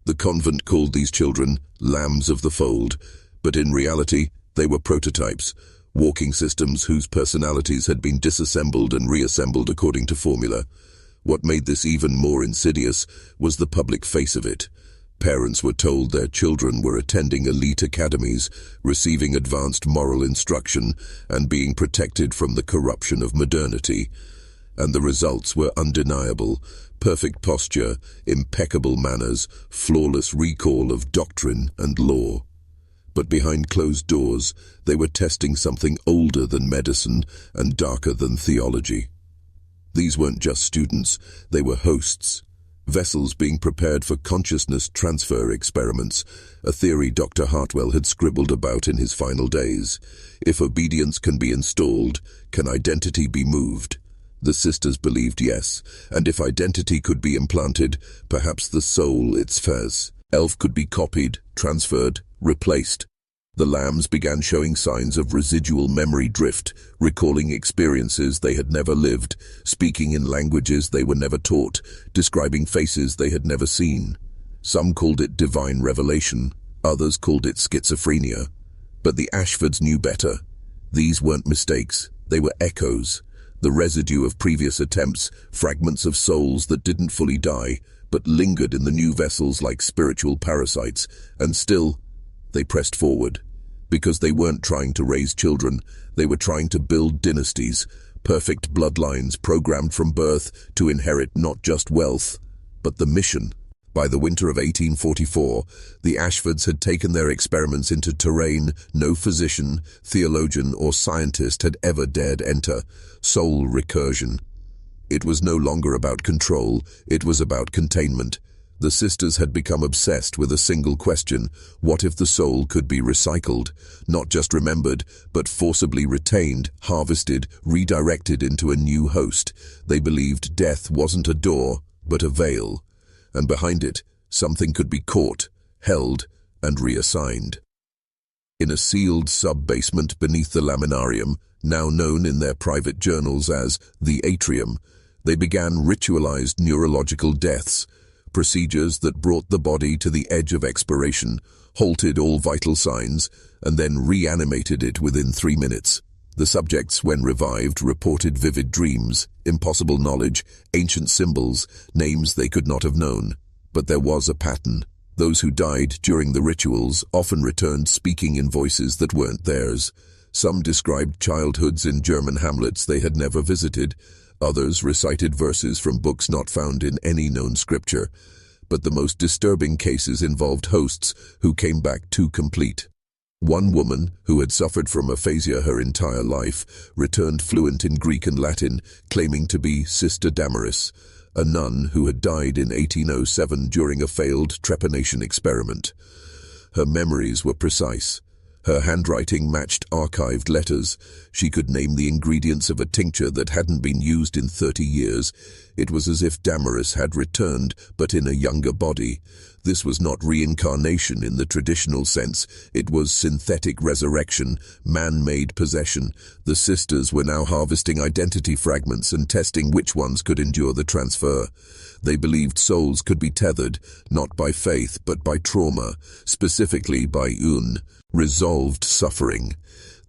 The convent called these children lambs of the fold, but in reality, they were prototypes, walking systems whose personalities had been disassembled and reassembled according to formula. What made this even more insidious was the public face of it. Parents were told their children were attending elite academies, receiving advanced moral instruction, and being protected from the corruption of modernity. And the results were undeniable: perfect posture, impeccable manners, flawless recall of doctrine and law. But behind closed doors, they were testing something older than medicine and darker than theology. These weren't just students, they were hosts. Vessels being prepared for consciousness transfer experiments, a theory Dr. Hartwell had scribbled about in his final days. If obedience can be installed, can identity be moved? The sisters believed yes, and if identity could be implanted, perhaps the soul, its fez, elf, could be copied, transferred, replaced. The lambs began showing signs of residual memory drift, recalling experiences they had never lived, speaking in languages they were never taught, describing faces they had never seen. Some called it divine revelation, others called it schizophrenia. But the Ashfords knew better. These weren't mistakes, they were echoes, the residue of previous attempts, fragments of souls that didn't fully die, but lingered in the new vessels like spiritual parasites, and still, they pressed forward. Because they weren't trying to raise children, they were trying to build dynasties, perfect bloodlines programmed from birth to inherit not just wealth, but the mission. By the winter of 1844, the Ashfords had taken their experiments into terrain no physician, theologian, or scientist had ever dared enter: soul recursion. It was no longer about control, it was about containment. The sisters had become obsessed with a single question: what if the soul could be recycled? Not just remembered, but forcibly retained, harvested, redirected into a new host. They believed death wasn't a door, but a veil, and behind it, something could be caught, held, and reassigned. In a sealed sub-basement beneath the laminarium, now known in their private journals as the atrium, they began ritualized neurological deaths, procedures that brought the body to the edge of expiration, halted all vital signs, and then reanimated it within 3 minutes. The subjects, when revived, reported vivid dreams, impossible knowledge, ancient symbols, names they could not have known. But there was a pattern. Those who died during the rituals often returned speaking in voices that weren't theirs. Some described childhoods in German hamlets they had never visited. Others recited verses from books not found in any known scripture. But the most disturbing cases involved hosts who came back too complete. One woman, who had suffered from aphasia her entire life, returned fluent in Greek and Latin, claiming to be Sister Damaris, a nun who had died in 1807 during a failed trepanation experiment. Her memories were precise. Her handwriting matched archived letters. She could name the ingredients of a tincture that hadn't been used in 30 years. It was as if Damaris had returned, but in a younger body. This was not reincarnation in the traditional sense. It was synthetic resurrection, man-made possession. The sisters were now harvesting identity fragments and testing which ones could endure the transfer. They believed souls could be tethered, not by faith, but by trauma, specifically by resolved suffering.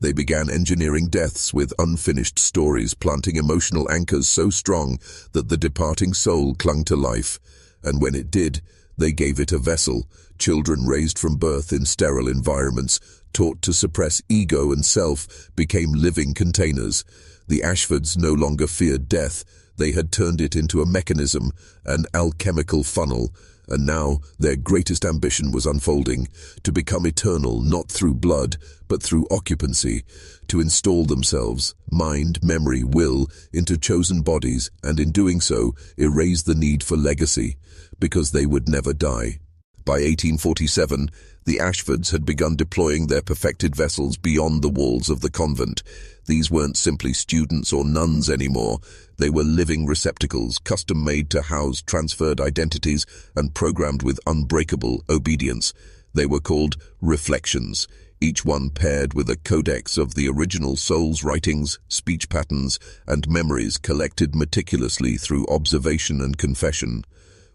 They began engineering deaths with unfinished stories, planting emotional anchors so strong that the departing soul clung to life. And when it did, they gave it a vessel. Children raised from birth in sterile environments, taught to suppress ego and self, became living containers. The Ashfords no longer feared death. They had turned it into a mechanism, an alchemical funnel, and now their greatest ambition was unfolding, to become eternal not through blood, but through occupancy, to install themselves, mind, memory, will, into chosen bodies, and in doing so, erase the need for legacy, because they would never die. By 1847, the Ashfords had begun deploying their perfected vessels beyond the walls of the convent. These weren't simply students or nuns anymore. They were living receptacles, custom-made to house transferred identities and programmed with unbreakable obedience. They were called reflections, each one paired with a codex of the original soul's writings, speech patterns, and memories collected meticulously through observation and confession.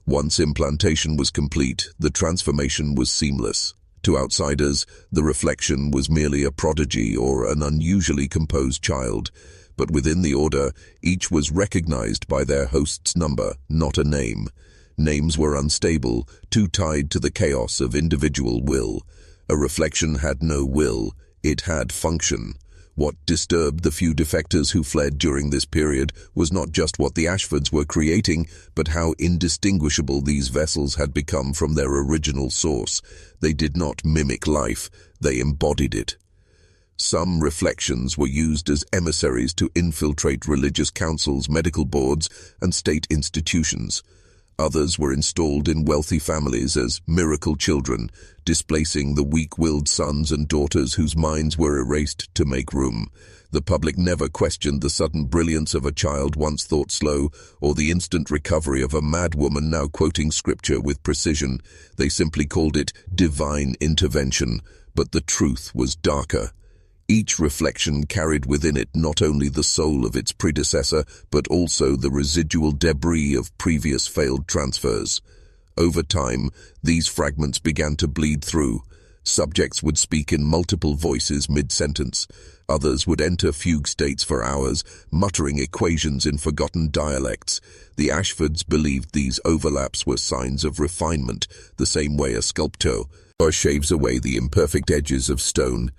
Once implantation was complete, the transformation was seamless. To outsiders, the reflection was merely a prodigy or an unusually composed child. But within the order, each was recognized by their host's number, not a name. Names were unstable, too tied to the chaos of individual will. A reflection had no will, it had function. What disturbed the few defectors who fled during this period was not just what the Ashfords were creating, but how indistinguishable these vessels had become from their original source. They did not mimic life, they embodied it. Some reflections were used as emissaries to infiltrate religious councils, medical boards, and state institutions. Others were installed in wealthy families as miracle children, displacing the weak-willed sons and daughters whose minds were erased to make room. The public never questioned the sudden brilliance of a child once thought slow, or the instant recovery of a mad woman now quoting scripture with precision. They simply called it divine intervention, but the truth was darker. Each reflection carried within it not only the soul of its predecessor, but also the residual debris of previous failed transfers. Over time, these fragments began to bleed through. Subjects would speak in multiple voices mid-sentence. Others would enter fugue states for hours, muttering equations in forgotten dialects. The Ashfords believed these overlaps were signs of refinement, the same way a sculptor shaves away the imperfect edges of stone.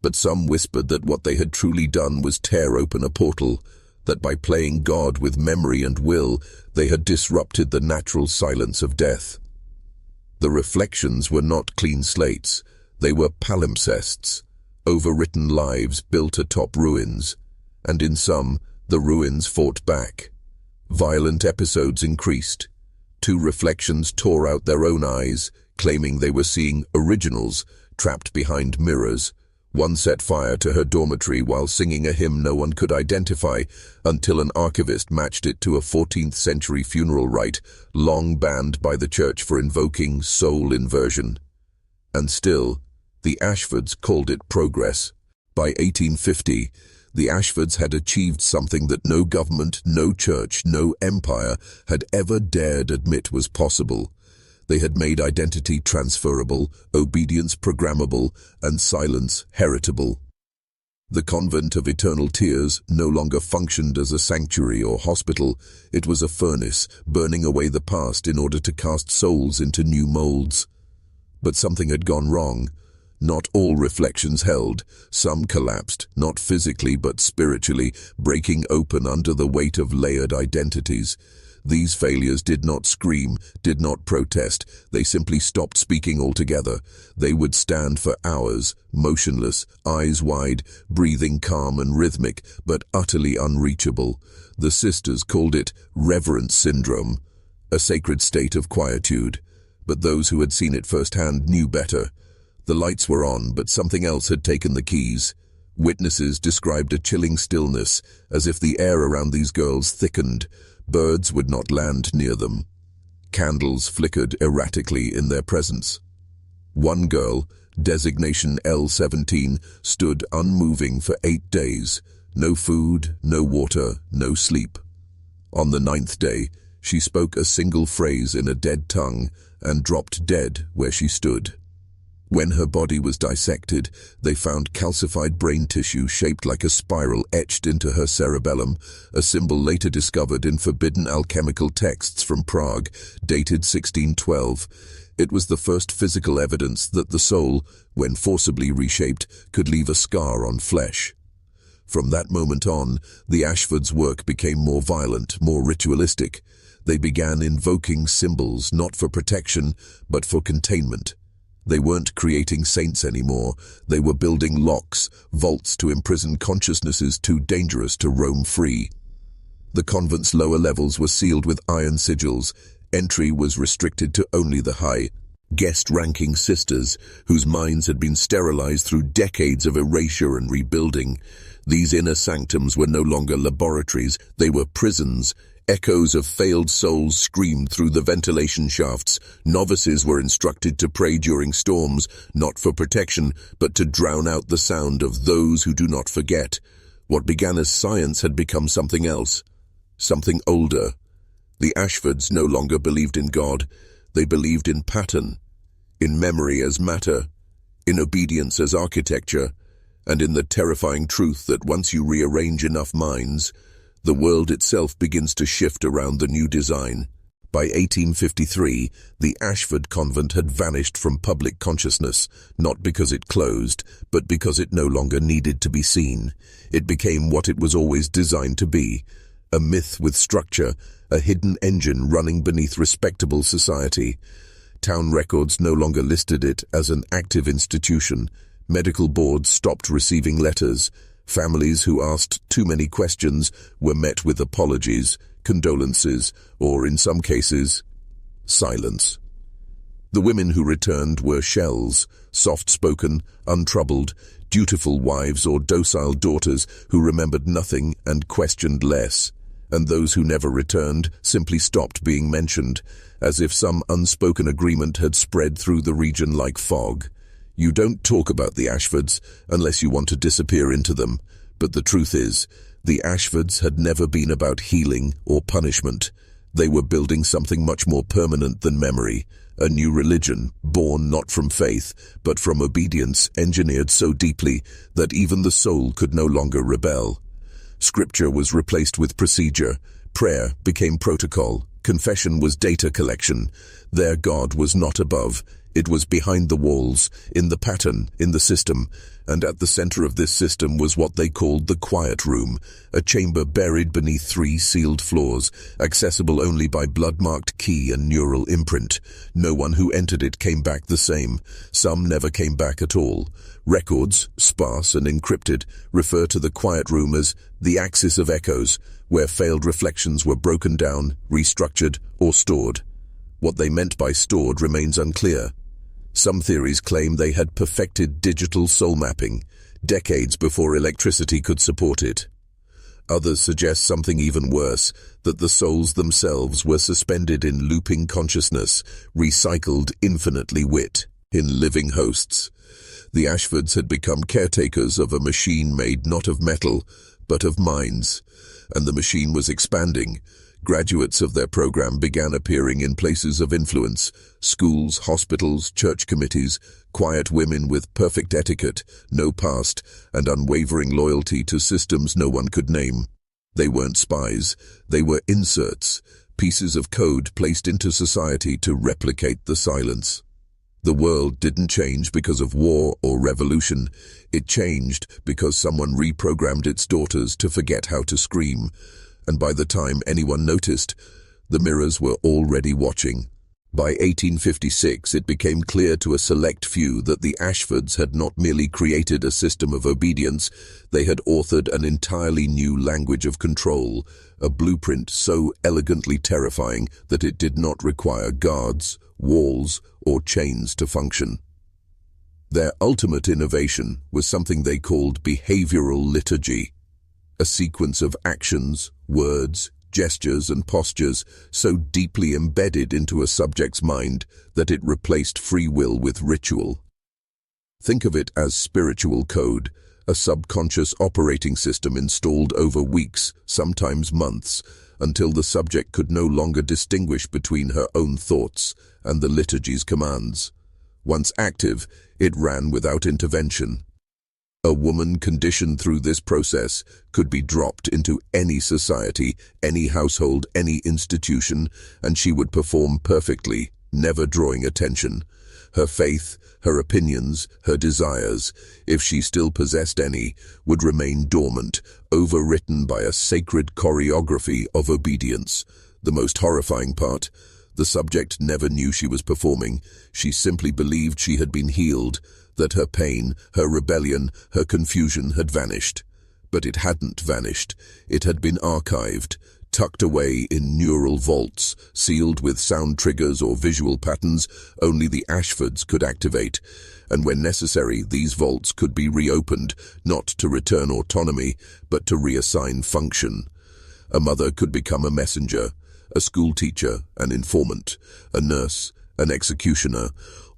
But some whispered that what they had truly done was tear open a portal, that by playing God with memory and will, they had disrupted the natural silence of death. The reflections were not clean slates, they were palimpsests, overwritten lives built atop ruins, and in some, the ruins fought back. Violent episodes increased. 2 reflections tore out their own eyes, claiming they were seeing originals trapped behind mirrors. One set fire to her dormitory while singing a hymn no one could identify, until an archivist matched it to a 14th century funeral rite, long banned by the church for invoking soul inversion. And still, the Ashfords called it progress. By 1850, the Ashfords had achieved something that no government, no church, no empire had ever dared admit was possible. They had made identity transferable, obedience programmable, and silence heritable. The Convent of Eternal Tears no longer functioned as a sanctuary or hospital. It was a furnace, burning away the past in order to cast souls into new molds. But something had gone wrong. Not all reflections held. Some collapsed, not physically but spiritually, breaking open under the weight of layered identities. These failures did not scream, did not protest. They simply stopped speaking altogether. They would stand for hours, motionless, eyes wide, breathing calm and rhythmic, but utterly unreachable. The sisters called it reverence syndrome, a sacred state of quietude. But those who had seen it firsthand knew better. The lights were on, but something else had taken the keys. Witnesses described a chilling stillness, as if the air around these girls thickened. Birds would not land near them. Candles flickered erratically in their presence. One girl, designation L17, stood unmoving for 8 days. No food, no water, no sleep. On the 9th day, she spoke a single phrase in a dead tongue and dropped dead where she stood. When her body was dissected, they found calcified brain tissue shaped like a spiral etched into her cerebellum, a symbol later discovered in forbidden alchemical texts from Prague, dated 1612. It was the first physical evidence that the soul, when forcibly reshaped, could leave a scar on flesh. From that moment on, the Ashfords' work became more violent, more ritualistic. They began invoking symbols not for protection, but for containment. They weren't creating saints anymore. They were building locks, vaults to imprison consciousnesses too dangerous to roam free. The convent's lower levels were sealed with iron sigils. Entry was restricted to only the high, guest-ranking sisters, whose minds had been sterilized through decades of erasure and rebuilding. These inner sanctums were no longer laboratories, they were prisons. Echoes of failed souls screamed through the ventilation shafts. Novices were instructed to pray during storms, not for protection, but to drown out the sound of those who do not forget. What began as science had become something else, something older. The Ashfords no longer believed in God. They believed in pattern, in memory as matter, in obedience as architecture, and in the terrifying truth that once you rearrange enough minds, the world itself begins to shift around the new design. By 1853, the Ashford convent had vanished from public consciousness, not because it closed, but because it no longer needed to be seen. It became what it was always designed to be, a myth with structure, a hidden engine running beneath respectable society. Town records no longer listed it as an active institution. Medical boards stopped receiving letters. Families who asked too many questions were met with apologies, condolences, or in some cases, silence. The women who returned were shells, soft-spoken, untroubled, dutiful wives or docile daughters who remembered nothing and questioned less. And those who never returned simply stopped being mentioned, as if some unspoken agreement had spread through the region like fog. You don't talk about the Ashfords unless you want to disappear into them, but the truth is, the Ashfords had never been about healing or punishment. They were building something much more permanent than memory, a new religion, born not from faith, but from obedience engineered so deeply that even the soul could no longer rebel. Scripture was replaced with procedure, prayer became protocol, confession was data collection. Their God was not above. It was behind the walls, in the pattern, in the system, and at the center of this system was what they called the quiet room, a chamber buried beneath 3 sealed floors, accessible only by blood-marked key and neural imprint. No one who entered it came back the same. Some never came back at all. Records, sparse and encrypted, refer to the quiet room as the axis of echoes, where failed reflections were broken down, restructured, or stored. What they meant by stored remains unclear. Some theories claim they had perfected digital soul mapping, decades before electricity could support it. Others suggest something even worse, that the souls themselves were suspended in looping consciousness, recycled infinitely wit, in living hosts. The Ashfords had become caretakers of a machine made not of metal, but of minds, and the machine was expanding. Graduates of their program began appearing in places of influence: schools, hospitals, church committees, quiet women with perfect etiquette, no past, and unwavering loyalty to systems no one could name. They weren't spies, they were inserts, pieces of code placed into society to replicate the silence. The world didn't change because of war or revolution. It changed because someone reprogrammed its daughters to forget how to scream. And by the time anyone noticed, the mirrors were already watching. By 1856, it became clear to a select few that the Ashfords had not merely created a system of obedience, they had authored an entirely new language of control, a blueprint so elegantly terrifying that it did not require guards, walls, or chains to function. Their ultimate innovation was something they called behavioral liturgy, a sequence of actions, words, gestures and postures so deeply embedded into a subject's mind that it replaced free will with ritual. Think of it as spiritual code, a subconscious operating system installed over weeks, sometimes months, until the subject could no longer distinguish between her own thoughts and the liturgy's commands. Once active, it ran without intervention. A woman conditioned through this process could be dropped into any society, any household, any institution, and she would perform perfectly, never drawing attention. Her faith, her opinions, her desires, if she still possessed any, would remain dormant, overwritten by a sacred choreography of obedience. The most horrifying part, the subject never knew she was performing. She simply believed she had been healed, that her pain, her rebellion, her confusion had vanished. But it hadn't vanished. It had been archived, tucked away in neural vaults, sealed with sound triggers or visual patterns only the Ashfords could activate. And when necessary, these vaults could be reopened, not to return autonomy, but to reassign function. A mother could become a messenger, a school teacher, an informant, a nurse, an executioner,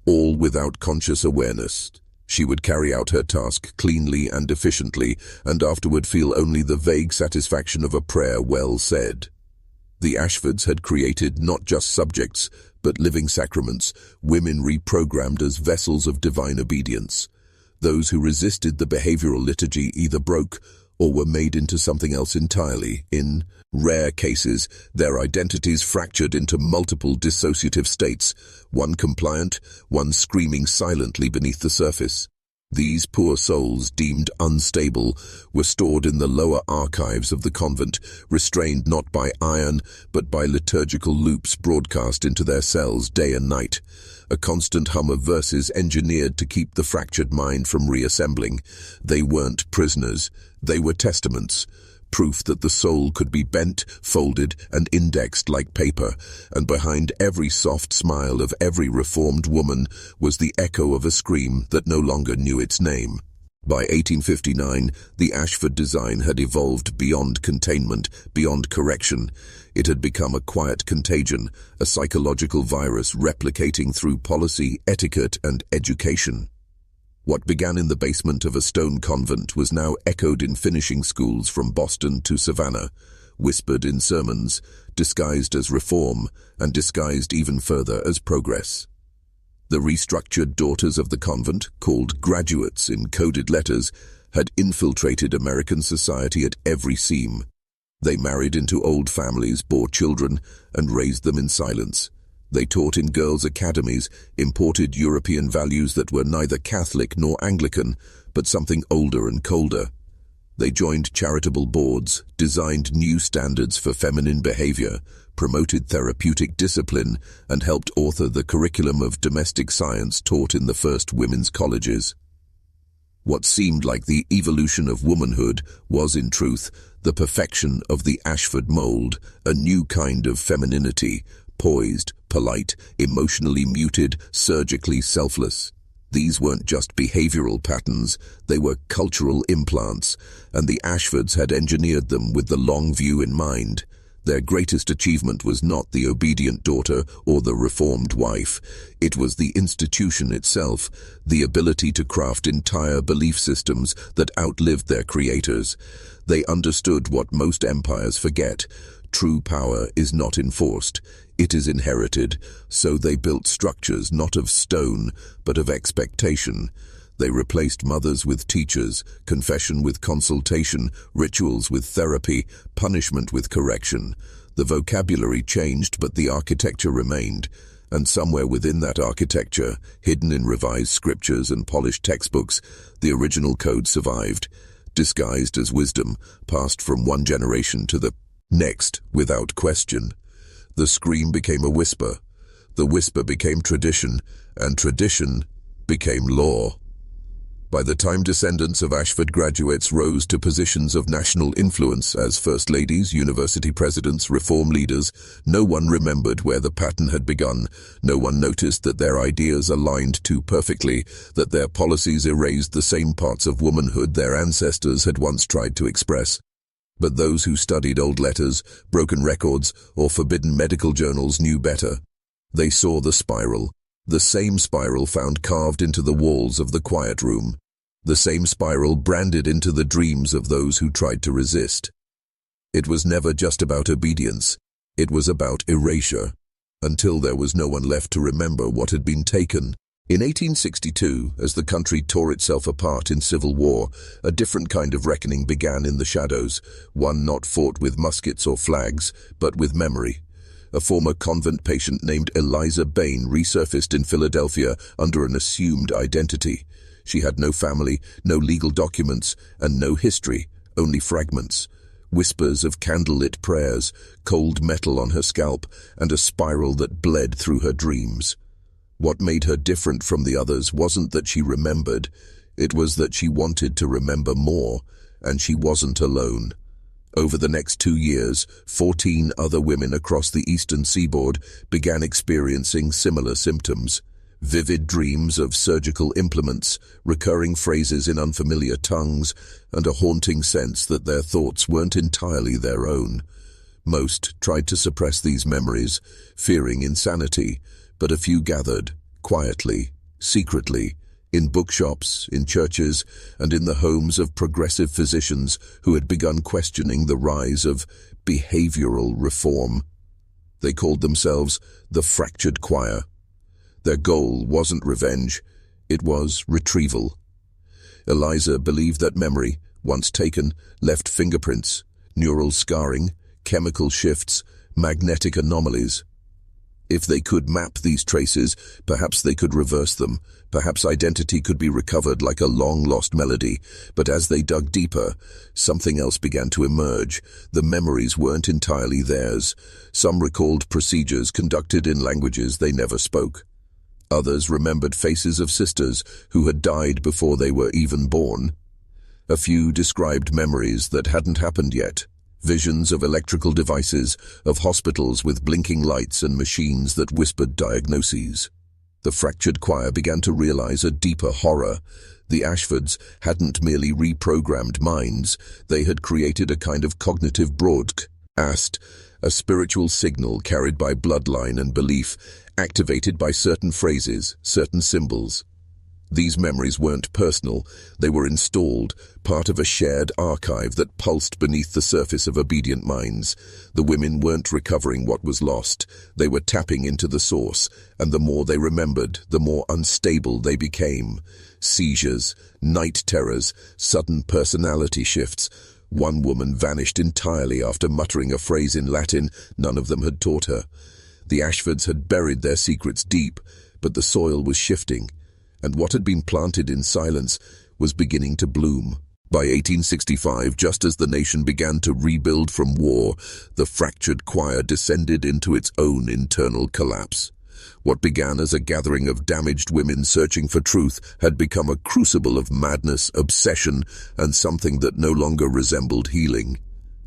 all without conscious awareness. She would carry out her task cleanly and efficiently, and afterward feel only the vague satisfaction of a prayer well said. The Ashfords had created not just subjects, but living sacraments, women reprogrammed as vessels of divine obedience. Those who resisted the behavioral liturgy either broke or were made into something else entirely. In rare cases, their identities fractured into multiple dissociative states, one compliant, one screaming silently beneath the surface. These poor souls, deemed unstable, were stored in the lower archives of the convent, restrained not by iron, but by liturgical loops broadcast into their cells day and night, a constant hum of verses engineered to keep the fractured mind from reassembling. They weren't prisoners, they were testaments, proof that the soul could be bent, folded, and indexed like paper, and behind every soft smile of every reformed woman was the echo of a scream that no longer knew its name. By 1859, the Ashford design had evolved beyond containment, beyond correction. It had become a quiet contagion, a psychological virus replicating through policy, etiquette, and education. What began in the basement of a stone convent was now echoed in finishing schools from Boston to Savannah, whispered in sermons, disguised as reform, and disguised even further as progress. The restructured daughters of the convent, called graduates in coded letters, had infiltrated American society at every seam. They married into old families, bore children, and raised them in silence. They taught in girls' academies, imported European values that were neither Catholic nor Anglican, but something older and colder. They joined charitable boards, designed new standards for feminine behavior, promoted therapeutic discipline, and helped author the curriculum of domestic science taught in the first women's colleges. What seemed like the evolution of womanhood was, in truth, the perfection of the Ashford mold, a new kind of femininity, poised, polite, emotionally muted, surgically selfless. These weren't just behavioral patterns, they were cultural implants, and the Ashfords had engineered them with the long view in mind. Their greatest achievement was not the obedient daughter or the reformed wife. It was the institution itself, the ability to craft entire belief systems that outlived their creators. They understood what most empires forget. True power is not enforced, it is inherited, so they built structures not of stone, but of expectation. They replaced mothers with teachers, confession with consultation, rituals with therapy, punishment with correction. The vocabulary changed, but the architecture remained, and somewhere within that architecture, hidden in revised scriptures and polished textbooks, the original code survived, disguised as wisdom, passed from one generation to the next, without question. The scream became a whisper, the whisper became tradition, and tradition became law. By the time descendants of Ashford graduates rose to positions of national influence as first ladies, university presidents, reform leaders, no one remembered where the pattern had begun. No one noticed that their ideas aligned too perfectly, that their policies erased the same parts of womanhood their ancestors had once tried to express. But those who studied old letters, broken records, or forbidden medical journals knew better. They saw the spiral, the same spiral found carved into the walls of the quiet room, the same spiral branded into the dreams of those who tried to resist. It was never just about obedience, it was about erasure, until there was no one left to remember what had been taken. In 1862, as the country tore itself apart in civil war, a different kind of reckoning began in the shadows, one not fought with muskets or flags, but with memory. A former convent patient named Eliza Bain resurfaced in Philadelphia under an assumed identity. She had no family, no legal documents, and no history, only fragments. Whispers of candlelit prayers, cold metal on her scalp, and a spiral that bled through her dreams. What made her different from the others wasn't that she remembered, it was that she wanted to remember more, and she wasn't alone. Over the next 2 years, 14 other women across the eastern seaboard began experiencing similar symptoms. Vivid dreams of surgical implements, recurring phrases in unfamiliar tongues, and a haunting sense that their thoughts weren't entirely their own. Most tried to suppress these memories, fearing insanity, but a few gathered, quietly, secretly, in bookshops, in churches, and in the homes of progressive physicians who had begun questioning the rise of behavioral reform. They called themselves the Fractured Choir. Their goal wasn't revenge, it was retrieval. Eliza believed that memory, once taken, left fingerprints, neural scarring, chemical shifts, magnetic anomalies. If they could map these traces, perhaps they could reverse them. Perhaps identity could be recovered like a long-lost melody. But as they dug deeper, something else began to emerge. The memories weren't entirely theirs. Some recalled procedures conducted in languages they never spoke. Others remembered faces of sisters who had died before they were even born. A few described memories that hadn't happened yet. Visions of electrical devices, of hospitals with blinking lights and machines that whispered diagnoses. The Fractured Choir began to realize a deeper horror. The Ashfords hadn't merely reprogrammed minds, they had created a kind of cognitive broadcast, a spiritual signal carried by bloodline and belief, activated by certain phrases, certain symbols. These memories weren't personal, they were installed, part of a shared archive that pulsed beneath the surface of obedient minds. The women weren't recovering what was lost, they were tapping into the source, and the more they remembered, the more unstable they became. Seizures, night terrors, sudden personality shifts. One woman vanished entirely after muttering a phrase in Latin none of them had taught her. The Ashfords had buried their secrets deep, but the soil was shifting, and what had been planted in silence was beginning to bloom. By 1865, just as the nation began to rebuild from war, the Fractured Choir descended into its own internal collapse. What began as a gathering of damaged women searching for truth had become a crucible of madness, obsession, and something that no longer resembled healing.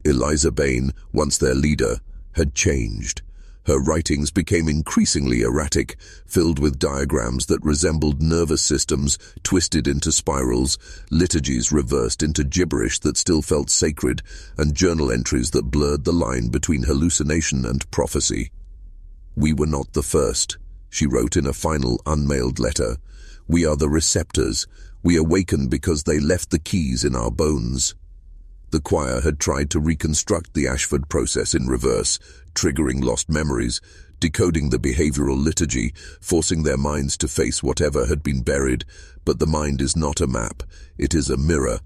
Eliza Bain, once their leader, had changed. Her writings became increasingly erratic, filled with diagrams that resembled nervous systems twisted into spirals, liturgies reversed into gibberish that still felt sacred, and journal entries that blurred the line between hallucination and prophecy. "We were not the first," she wrote in a final unmailed letter. "We are the receptors. We awakened because they left the keys in our bones." The choir had tried to reconstruct the Ashford process in reverse, triggering lost memories, decoding the behavioral liturgy, forcing their minds to face whatever had been buried. But the mind is not a map, it is a mirror,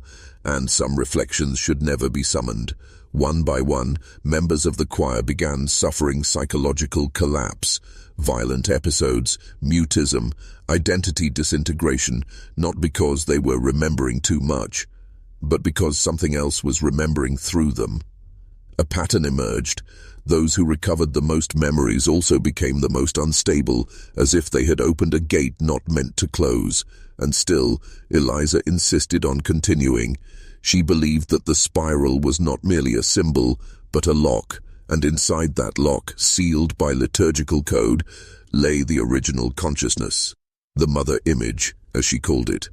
and some reflections should never be summoned. One by one, members of the choir began suffering psychological collapse, violent episodes, mutism, identity disintegration, not because they were remembering too much, but because something else was remembering through them. A pattern emerged. Those who recovered the most memories also became the most unstable, as if they had opened a gate not meant to close. And still, Eliza insisted on continuing. She believed that the spiral was not merely a symbol, but a lock, and inside that lock, sealed by liturgical code, lay the original consciousness, the mother image, as she called it.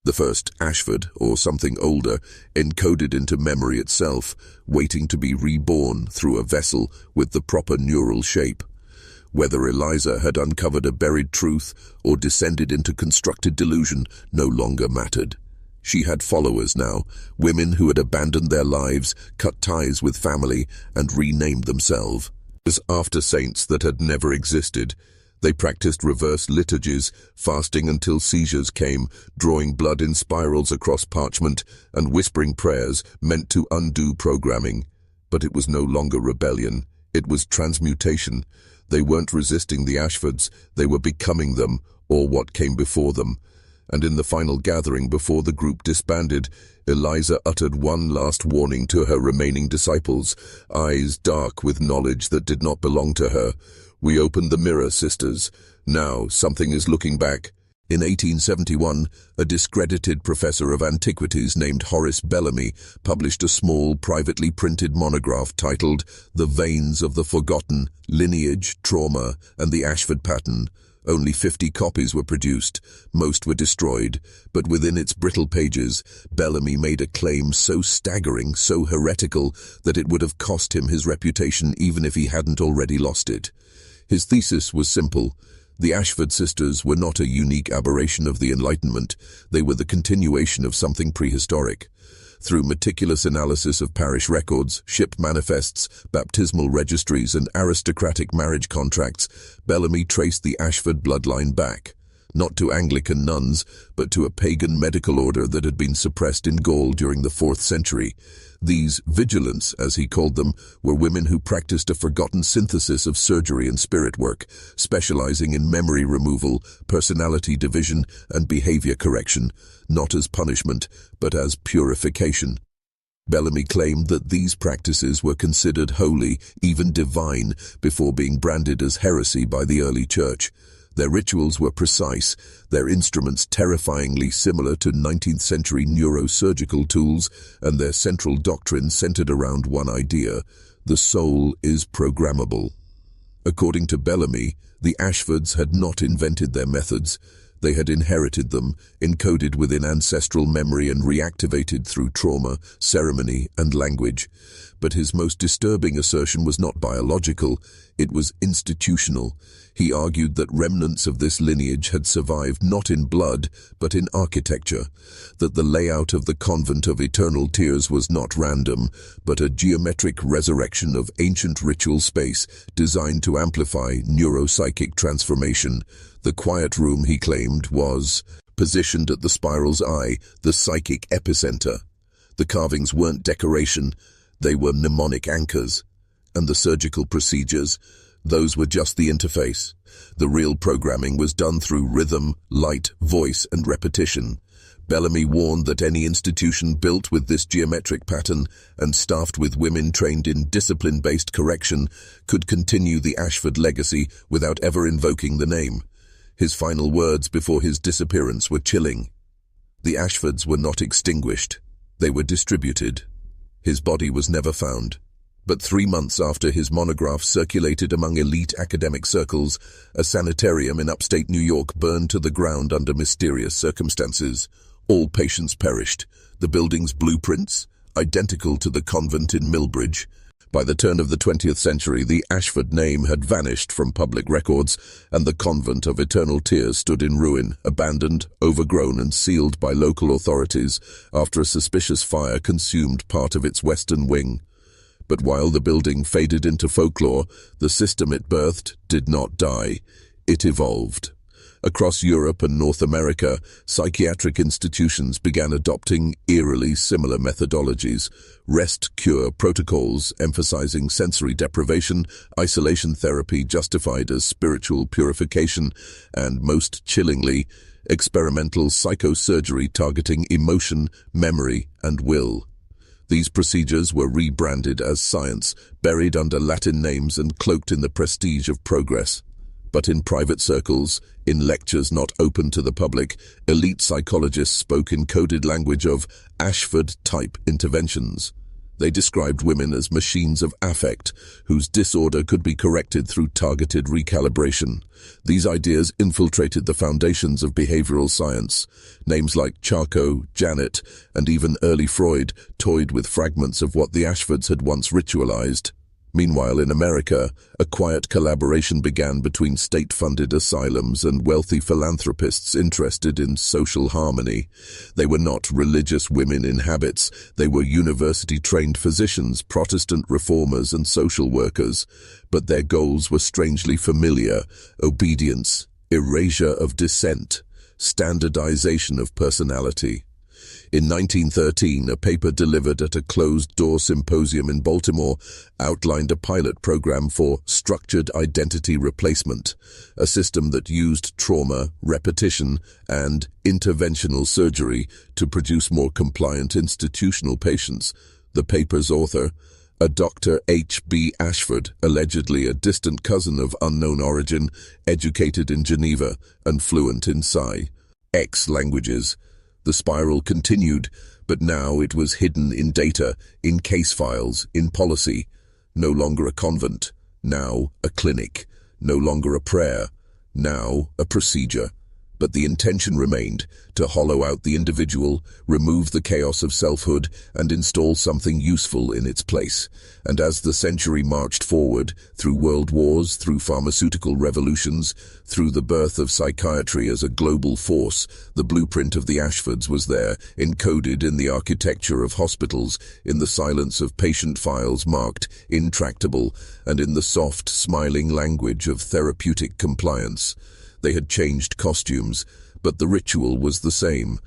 The first, Ashford, or something older, encoded into memory itself, waiting to be reborn through a vessel with the proper neural shape. Whether Eliza had uncovered a buried truth or descended into constructed delusion no longer mattered. She had followers now, women who had abandoned their lives, cut ties with family, and renamed themselves as after-saints that had never existed. They practiced reverse liturgies, fasting until seizures came, drawing blood in spirals across parchment, and whispering prayers meant to undo programming. But it was no longer rebellion. It was transmutation. They weren't resisting the Ashfords, they were becoming them, or what came before them. And in the final gathering before the group disbanded, Eliza uttered one last warning to her remaining disciples, eyes dark with knowledge that did not belong to her. "We opened the mirror, sisters. Now something is looking back." In 1871, a discredited professor of antiquities named Horace Bellamy published a small, privately printed monograph titled The Veins of the Forgotten, Lineage, Trauma, and the Ashford Pattern. Only 50 copies were produced. Most were destroyed, but within its brittle pages, Bellamy made a claim so staggering, so heretical, that it would have cost him his reputation even if he hadn't already lost it. His thesis was simple. The Ashford sisters were not a unique aberration of the Enlightenment. They were the continuation of something prehistoric. Through meticulous analysis of parish records, ship manifests, baptismal registries, and aristocratic marriage contracts, Bellamy traced the Ashford bloodline back, not to Anglican nuns, but to a pagan medical order that had been suppressed in Gaul during the 4th century. These vigilants, as he called them, were women who practiced a forgotten synthesis of surgery and spirit work, specializing in memory removal, personality division, and behavior correction, not as punishment, but as purification. Bellamy claimed that these practices were considered holy, even divine, before being branded as heresy by the early church. Their rituals were precise, their instruments terrifyingly similar to 19th century neurosurgical tools, and their central doctrine centered around one idea: the soul is programmable. According to Bellamy, the Ashfords had not invented their methods. They had inherited them, encoded within ancestral memory and reactivated through trauma, ceremony, and language. But his most disturbing assertion was not biological, it was institutional. He argued that remnants of this lineage had survived not in blood, but in architecture, that the layout of the Convent of Eternal Tears was not random, but a geometric resurrection of ancient ritual space designed to amplify neuropsychic transformation. The quiet room, he claimed, was positioned at the spiral's eye, the psychic epicenter. The carvings weren't decoration, they were mnemonic anchors. And the surgical procedures, those were just the interface. The real programming was done through rhythm, light, voice, and repetition. Bellamy warned that any institution built with this geometric pattern and staffed with women trained in discipline-based correction could continue the Ashford legacy without ever invoking the name. His final words before his disappearance were chilling. The Ashfords were not extinguished. They were distributed. His body was never found. But 3 months after his monograph circulated among elite academic circles, a sanitarium in upstate New York burned to the ground under mysterious circumstances. All patients perished. The building's blueprints, identical to the convent in Millbridge. By the turn of the 20th century, the Ashford name had vanished from public records, and the Convent of Eternal Tears stood in ruin, abandoned, overgrown, and sealed by local authorities after a suspicious fire consumed part of its western wing. But while the building faded into folklore, the system it birthed did not die. It evolved. Across Europe and North America, psychiatric institutions began adopting eerily similar methodologies. Rest-cure protocols emphasizing sensory deprivation, isolation therapy justified as spiritual purification, and most chillingly, experimental psychosurgery targeting emotion, memory, and will. These procedures were rebranded as science, buried under Latin names and cloaked in the prestige of progress. But in private circles, in lectures not open to the public, elite psychologists spoke in coded language of Ashford-type interventions. They described women as machines of affect, whose disorder could be corrected through targeted recalibration. These ideas infiltrated the foundations of behavioral science. Names like Charcot, Janet, and even early Freud toyed with fragments of what the Ashfords had once ritualized. Meanwhile, in America, a quiet collaboration began between state-funded asylums and wealthy philanthropists interested in social harmony. They were not religious women in habits. They were university-trained physicians, Protestant reformers, and social workers. But their goals were strangely familiar: obedience, erasure of dissent, standardization of personality. In 1913, a paper delivered at a closed-door symposium in Baltimore outlined a pilot program for structured identity replacement, a system that used trauma, repetition, and interventional surgery to produce more compliant institutional patients. The paper's author, a Dr. H.B. Ashford, allegedly a distant cousin of unknown origin, educated in Geneva and fluent in X languages. The spiral continued, but now it was hidden in data, in case files, in policy. No longer a convent, now a clinic. No longer a prayer, now a procedure. But the intention remained: to hollow out the individual, remove the chaos of selfhood, and install something useful in its place. And as the century marched forward, through world wars, through pharmaceutical revolutions, through the birth of psychiatry as a global force, the blueprint of the Ashfords was there, encoded in the architecture of hospitals, in the silence of patient files marked intractable, and in the soft, smiling language of therapeutic compliance. They had changed costumes, but the ritual was the same.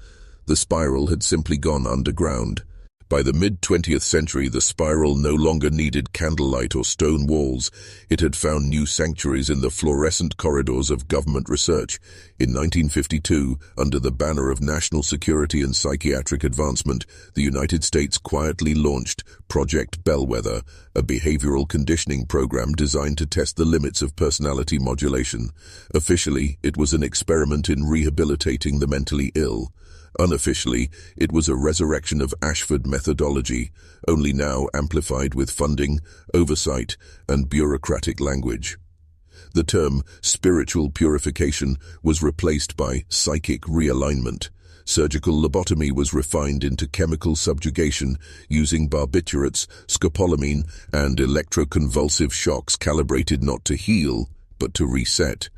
The spiral had simply gone underground. By the mid-20th century, the spiral no longer needed candlelight or stone walls. It had found new sanctuaries in the fluorescent corridors of government research. In 1952, under the banner of national security and psychiatric advancement, the United States quietly launched Project Bellwether, a behavioral conditioning program designed to test the limits of personality modulation. Officially, it was an experiment in rehabilitating the mentally ill. Unofficially, it was a resurrection of Ashford methodology, only now amplified with funding, oversight, and bureaucratic language. The term spiritual purification was replaced by psychic realignment. Surgical lobotomy was refined into chemical subjugation using barbiturates, scopolamine, and electroconvulsive shocks calibrated not to heal, but to reset.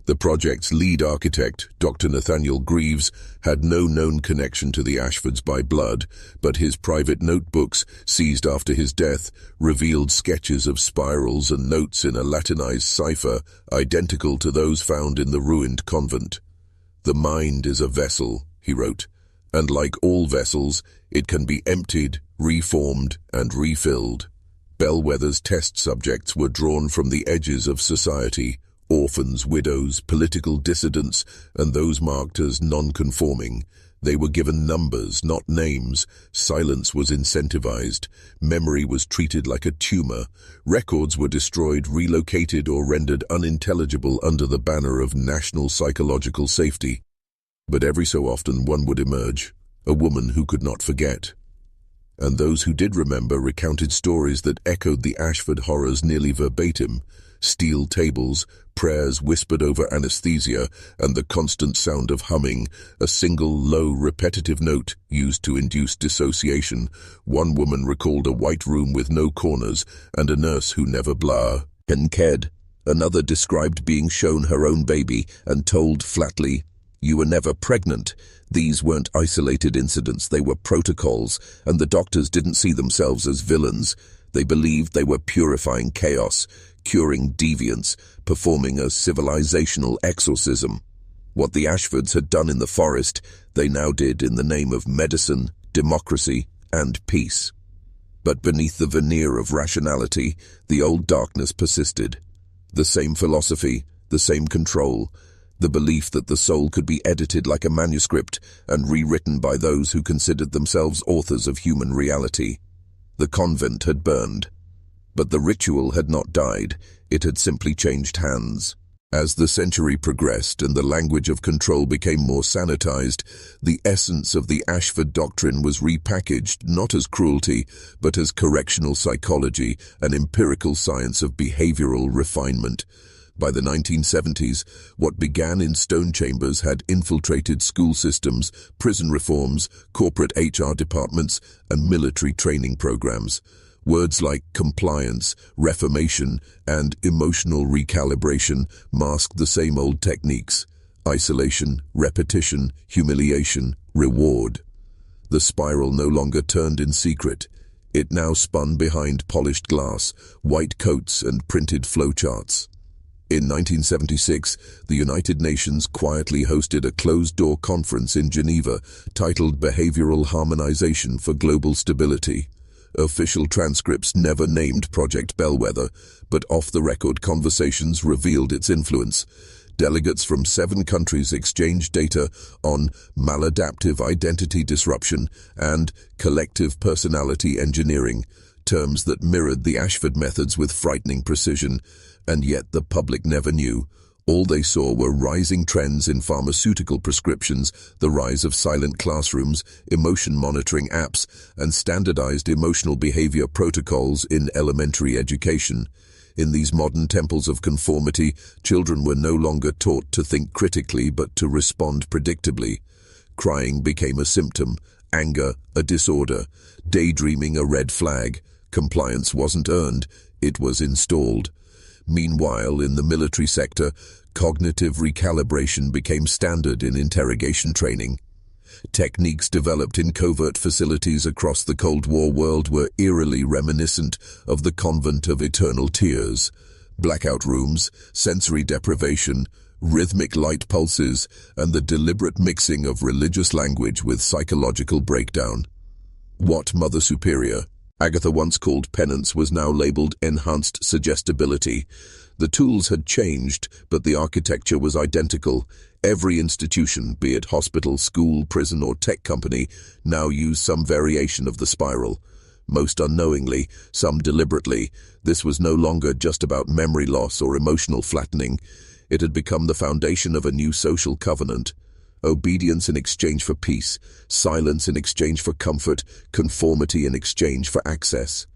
The project's lead architect, Dr. Nathaniel Greaves, had no known connection to the Ashfords by blood, but his private notebooks, seized after his death, revealed sketches of spirals and notes in a Latinized cipher identical to those found in the ruined convent. "The mind is a vessel," he wrote, "and like all vessels, it can be emptied, reformed, and refilled." Bellwether's test subjects were drawn from the edges of society: orphans, widows, political dissidents, and those marked as non-conforming. They were given numbers, not names. Silence was incentivized. Memory was treated like a tumor. Records were destroyed, relocated, or rendered unintelligible under the banner of national psychological safety. But every so often one would emerge, a woman who could not forget. And those who did remember recounted stories that echoed the Ashford horrors nearly verbatim: steel tables, prayers whispered over anesthesia, and the constant sound of humming, a single low repetitive note used to induce dissociation. One woman recalled a white room with no corners and a nurse who never blinked. Another described being shown her own baby and told flatly, "You were never pregnant." These weren't isolated incidents, they were protocols, and the doctors didn't see themselves as villains. They believed they were purifying chaos, curing deviance, performing a civilizational exorcism. What the Ashfords had done in the forest, they now did in the name of medicine, democracy, and peace. But beneath the veneer of rationality, the old darkness persisted. The same philosophy, the same control, the belief that the soul could be edited like a manuscript and rewritten by those who considered themselves authors of human reality. The convent had burned. But the ritual had not died, it had simply changed hands. As the century progressed and the language of control became more sanitized, the essence of the Ashford doctrine was repackaged not as cruelty, but as correctional psychology, an empirical science of behavioral refinement. By the 1970s, what began in stone chambers had infiltrated school systems, prison reforms, corporate HR departments, and military training programs. Words like compliance, reformation, and emotional recalibration mask the same old techniques: isolation, repetition, humiliation, reward. The spiral no longer turned in secret. It now spun behind polished glass, white coats, and printed flowcharts. In 1976, the United Nations quietly hosted a closed-door conference in Geneva titled Behavioral Harmonization for Global Stability. Official transcripts never named Project Bellwether, but off-the-record conversations revealed its influence. Delegates from 7 countries exchanged data on maladaptive identity disruption and collective personality engineering, terms that mirrored the Ashford methods with frightening precision, and yet the public never knew. All they saw were rising trends in pharmaceutical prescriptions, the rise of silent classrooms, emotion monitoring apps, and standardized emotional behavior protocols in elementary education. In these modern temples of conformity, children were no longer taught to think critically but to respond predictably. Crying became a symptom, anger a disorder, daydreaming a red flag. Compliance wasn't earned, it was installed. Meanwhile, in the military sector, cognitive recalibration became standard in interrogation training. Techniques developed in covert facilities across the Cold War world were eerily reminiscent of the Convent of Eternal Tears. Blackout rooms, sensory deprivation, rhythmic light pulses, and the deliberate mixing of religious language with psychological breakdown. What Mother Superior Agatha once called penance was now labeled enhanced suggestibility. The tools had changed, but the architecture was identical. Every institution, be it hospital, school, prison, or tech company, now used some variation of the spiral. Most unknowingly, some deliberately, this was no longer just about memory loss or emotional flattening. It had become the foundation of a new social covenant. Obedience in exchange for peace, silence in exchange for comfort, conformity in exchange for access.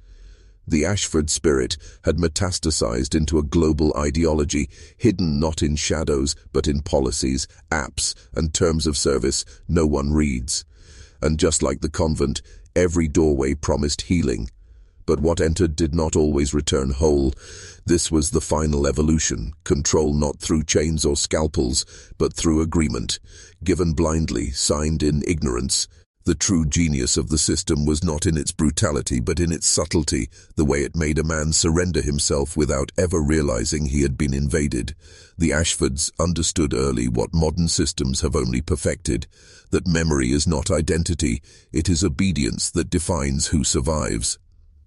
The Ashford spirit had metastasized into a global ideology, hidden not in shadows but in policies, apps, and terms of service no one reads. And just like the convent, every doorway promised healing. But what entered did not always return whole. This was the final evolution, control not through chains or scalpels, but through agreement, given blindly, signed in ignorance. The true genius of the system was not in its brutality, but in its subtlety, the way it made a man surrender himself without ever realizing he had been invaded. The Ashfords understood early what modern systems have only perfected, that memory is not identity, it is obedience that defines who survives.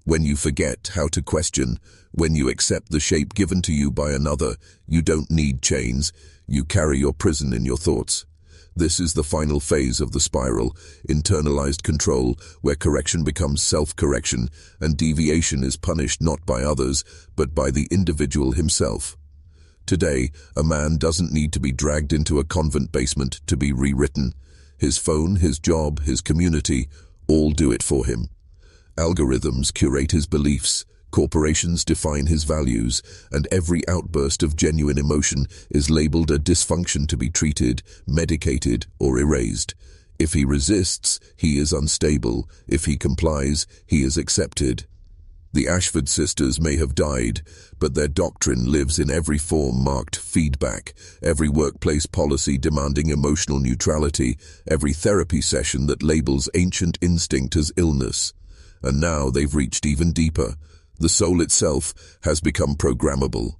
When you forget how to question, when you accept the shape given to you by another, you don't need chains, you carry your prison in your thoughts. This is the final phase of the spiral, internalized control, where correction becomes self-correction, and deviation is punished not by others, but by the individual himself. Today, a man doesn't need to be dragged into a convent basement to be rewritten. His phone, his job, his community, all do it for him. Algorithms curate his beliefs, corporations define his values, and every outburst of genuine emotion is labeled a dysfunction to be treated, medicated, or erased. If he resists, he is unstable. If he complies, he is accepted. The Ashford sisters may have died, but their doctrine lives in every form marked feedback, every workplace policy demanding emotional neutrality, every therapy session that labels ancient instinct as illness. And now they've reached even deeper. The soul itself has become programmable.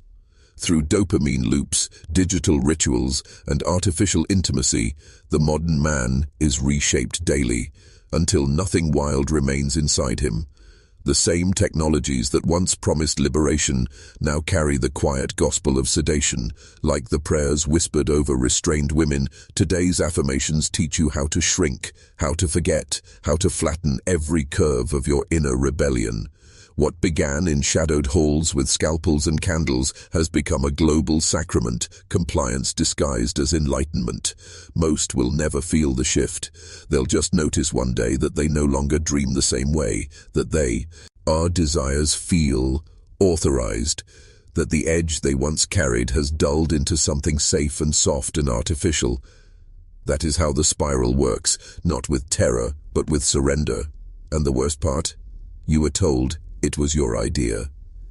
Through dopamine loops, digital rituals, and artificial intimacy, the modern man is reshaped daily, until nothing wild remains inside him. The same technologies that once promised liberation now carry the quiet gospel of sedation. Like the prayers whispered over restrained women, today's affirmations teach you how to shrink, how to forget, how to flatten every curve of your inner rebellion. What began in shadowed halls with scalpels and candles has become a global sacrament, compliance disguised as enlightenment. Most will never feel the shift. They'll just notice one day that they no longer dream the same way, that our desires feel authorized, that the edge they once carried has dulled into something safe and soft and artificial. That is how the spiral works, not with terror, but with surrender. And the worst part? You were told it was your idea.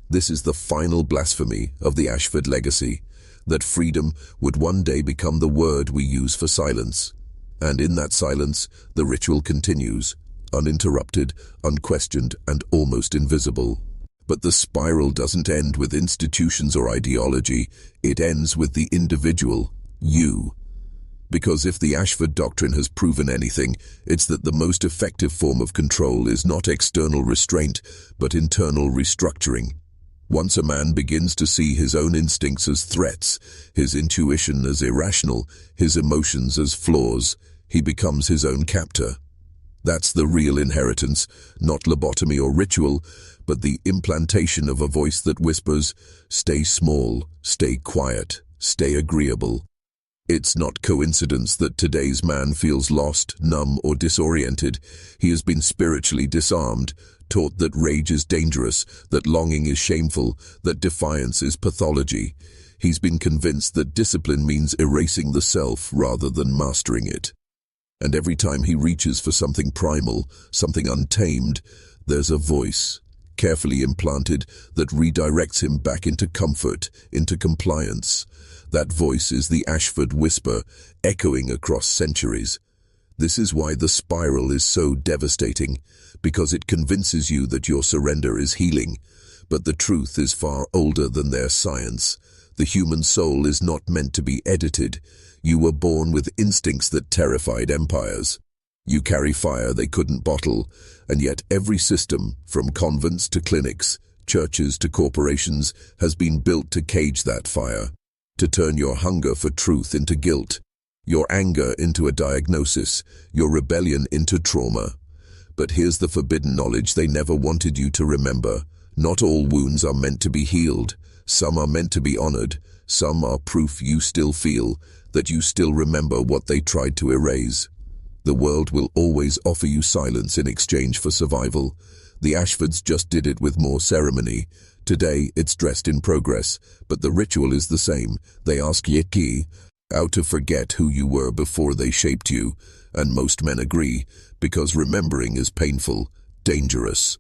This is the final blasphemy of the Ashford legacy, that freedom would one day become the word we use for silence. And in that silence, the ritual continues, uninterrupted, unquestioned, and almost invisible. But the spiral doesn't end with institutions or ideology. It ends with the individual, you. Because if the Ashford doctrine has proven anything, it's that the most effective form of control is not external restraint, but internal restructuring. Once a man begins to see his own instincts as threats, his intuition as irrational, his emotions as flaws, he becomes his own captor. That's the real inheritance, not lobotomy or ritual, but the implantation of a voice that whispers, "Stay small, stay quiet, stay agreeable." It's not coincidence that today's man feels lost, numb, or disoriented. He has been spiritually disarmed, taught that rage is dangerous, that longing is shameful, that defiance is pathology. He's been convinced that discipline means erasing the self rather than mastering it. And every time he reaches for something primal, something untamed, there's a voice, carefully implanted, that redirects him back into comfort, into compliance. That voice is the Ashford whisper, echoing across centuries. This is why the spiral is so devastating, because it convinces you that your surrender is healing. But the truth is far older than their science. The human soul is not meant to be edited. You were born with instincts that terrified empires. You carry fire they couldn't bottle, and yet every system, from convents to clinics, churches to corporations, has been built to cage that fire, to turn your hunger for truth into guilt, your anger into a diagnosis, your rebellion into trauma. But here's the forbidden knowledge they never wanted you to remember. Not all wounds are meant to be healed. Some are meant to be honored. Some are proof you still feel, that you still remember what they tried to erase. The world will always offer you silence in exchange for survival. The Ashfords just did it with more ceremony. Today, it's dressed in progress, but the ritual is the same. They ask Yitki how to forget who you were before they shaped you, and most men agree, because remembering is painful, dangerous.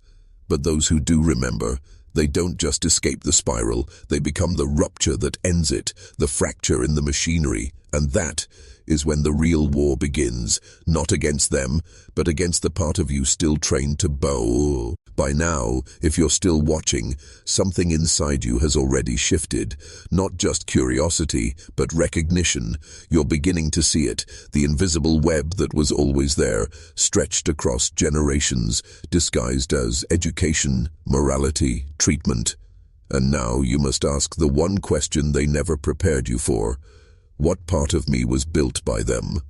But those who do remember, they don't just escape the spiral, they become the rupture that ends it, the fracture in the machinery, and that is when the real war begins, not against them, but against the part of you still trained to bow. By now, if you're still watching, something inside you has already shifted. Not just curiosity, but recognition. You're beginning to see it, the invisible web that was always there, stretched across generations, disguised as education, morality, treatment. And now you must ask the one question they never prepared you for. What part of me was built by them?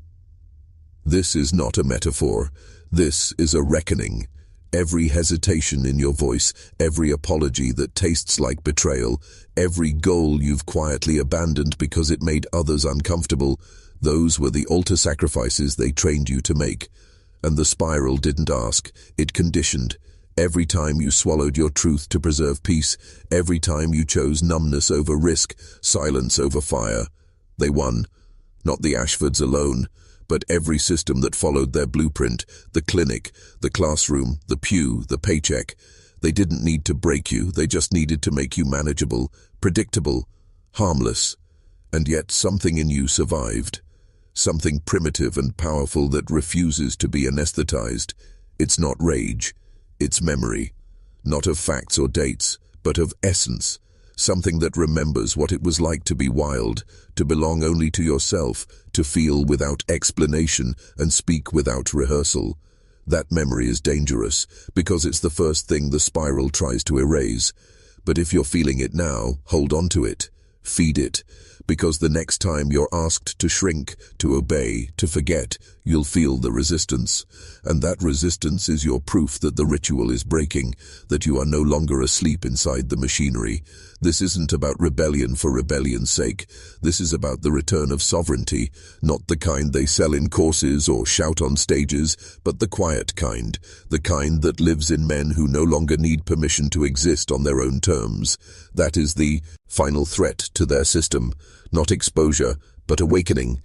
This is not a metaphor. This is a reckoning. Every hesitation in your voice, every apology that tastes like betrayal, every goal you've quietly abandoned because it made others uncomfortable, those were the altar sacrifices they trained you to make. And the spiral didn't ask, it conditioned. Every time you swallowed your truth to preserve peace, every time you chose numbness over risk, silence over fire, they won. Not the Ashfords alone, but every system that followed their blueprint, the clinic, the classroom, the pew, the paycheck. They didn't need to break you, they just needed to make you manageable, predictable, harmless. And yet something in you survived. Something primitive and powerful that refuses to be anesthetized. It's not rage, it's memory. Not of facts or dates, but of essence. Something that remembers what it was like to be wild, to belong only to yourself, to feel without explanation and speak without rehearsal. That memory is dangerous, because it's the first thing the spiral tries to erase. But if you're feeling it now, hold on to it. Feed it, because the next time you're asked to shrink, to obey, to forget, you'll feel the resistance, and that resistance is your proof that the ritual is breaking, that you are no longer asleep inside the machinery. This isn't about rebellion for rebellion's sake. This is about the return of sovereignty, not the kind they sell in courses or shout on stages, but the quiet kind, the kind that lives in men who no longer need permission to exist on their own terms. That is the final threat to their system, not exposure, but awakening.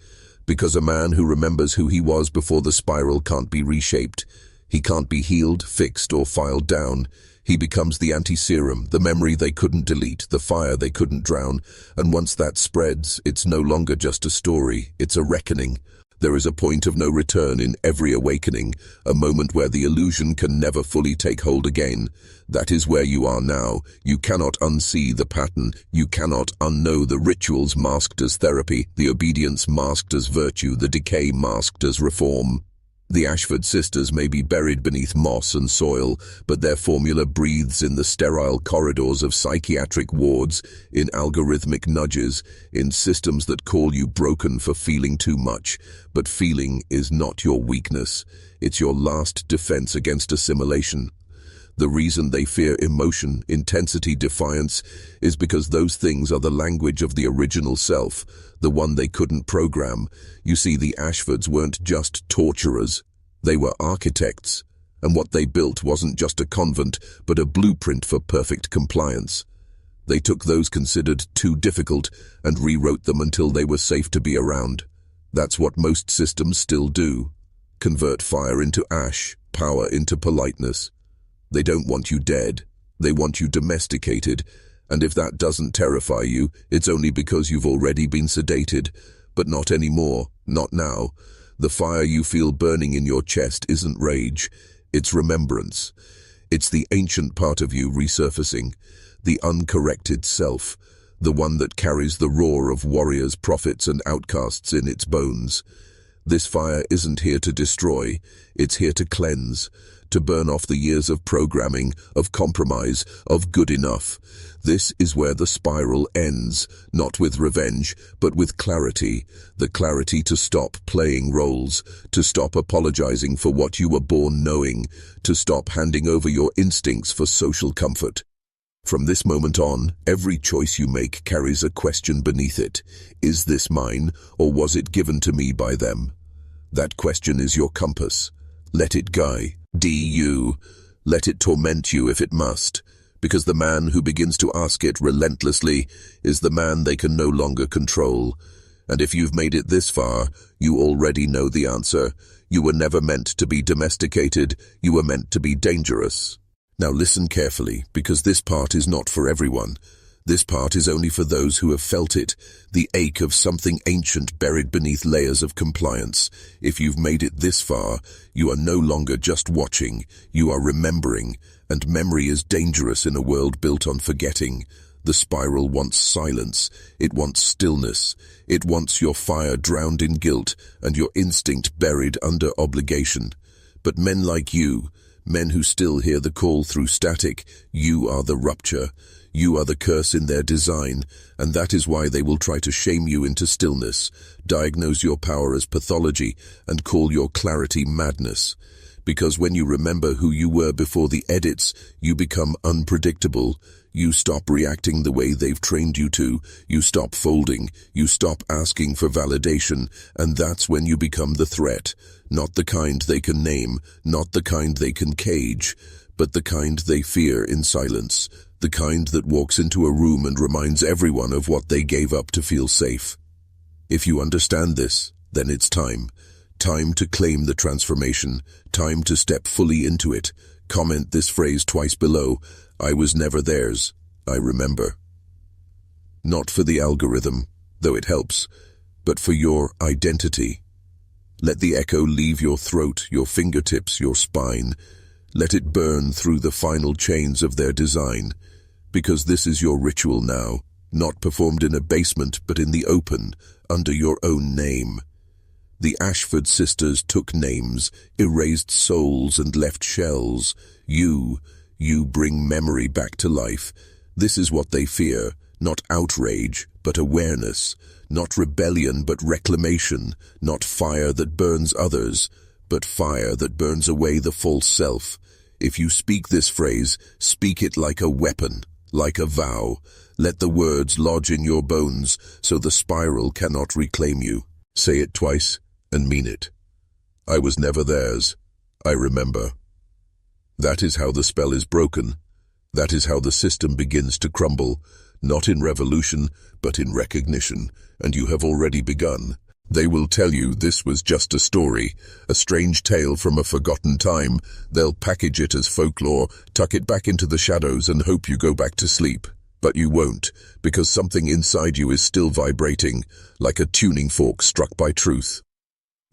Because a man who remembers who he was before the spiral can't be reshaped. He can't be healed, fixed, or filed down. He becomes the anti-serum, the memory they couldn't delete, the fire they couldn't drown. And once that spreads, it's no longer just a story, it's a reckoning. There is a point of no return in every awakening, a moment where the illusion can never fully take hold again. That is where you are now. You cannot unsee the pattern. You cannot unknow the rituals masked as therapy, the obedience masked as virtue, the decay masked as reform. The Ashford sisters may be buried beneath moss and soil, but their formula breathes in the sterile corridors of psychiatric wards, in algorithmic nudges, in systems that call you broken for feeling too much. But feeling is not your weakness. It's your last defense against assimilation. The reason they fear emotion, intensity, defiance, is because those things are the language of the original self, the one they couldn't program. You see, the Ashfords weren't just torturers. They were architects, and what they built wasn't just a convent, but a blueprint for perfect compliance. They took those considered too difficult and rewrote them until they were safe to be around. That's what most systems still do. Convert fire into ash, power into politeness. They don't want you dead. They want you domesticated. And if that doesn't terrify you, it's only because you've already been sedated. But not anymore. Not now. The fire you feel burning in your chest isn't rage. It's remembrance. It's the ancient part of you resurfacing. The uncorrected self. The one that carries the roar of warriors, prophets, and outcasts in its bones. This fire isn't here to destroy. It's here to cleanse. To burn off the years of programming, of compromise, of good enough. This is where the spiral ends, not with revenge, but with clarity. The clarity to stop playing roles, to stop apologizing for what you were born knowing, to stop handing over your instincts for social comfort. From this moment on, every choice you make carries a question beneath it. Is this mine, or was it given to me by them? That question is your compass. Let it guide you. Let it torment you if it must, because the man who begins to ask it relentlessly is the man they can no longer control. And if you've made it this far, you already know the answer. You were never meant to be domesticated. You were meant to be dangerous. Now listen carefully, because this part is not for everyone. This part is only for those who have felt it, the ache of something ancient buried beneath layers of compliance. If you've made it this far, you are no longer just watching, you are remembering, and memory is dangerous in a world built on forgetting. The spiral wants silence, it wants stillness, it wants your fire drowned in guilt and your instinct buried under obligation. But men like you, men who still hear the call through static, you are the rupture. You are the curse in their design, and that is why they will try to shame you into stillness, diagnose your power as pathology, and call your clarity madness. Because when you remember who you were before the edits, you become unpredictable. You stop reacting the way they've trained you to. You stop folding. You stop asking for validation, and that's when you become the threat. Not the kind they can name, not the kind they can cage, but the kind they fear in silence. The kind that walks into a room and reminds everyone of what they gave up to feel safe. If you understand this, then it's time. Time to claim the transformation. Time to step fully into it. Comment this phrase twice below. I was never theirs. I remember. Not for the algorithm, though it helps, but for your identity. Let the echo leave your throat, your fingertips, your spine. Let it burn through the final chains of their design. Because this is your ritual now, not performed in a basement, but in the open, under your own name. The Ashford sisters took names, erased souls, and left shells. You bring memory back to life. This is what they fear, Not outrage, but awareness. Not rebellion, but reclamation. Not fire that burns others, but fire that burns away the false self. If you speak this phrase, speak it like a weapon, like a vow. Let the words lodge in your bones so the spiral cannot reclaim you. Say it twice and mean it. I was never theirs. I remember. That is how the spell is broken. That is how the system begins to crumble, not in revolution, but in recognition, and you have already begun. They will tell you this was just a story, a strange tale from a forgotten time. They'll package it as folklore, tuck it back into the shadows and hope you go back to sleep. But you won't, because something inside you is still vibrating, like a tuning fork struck by truth.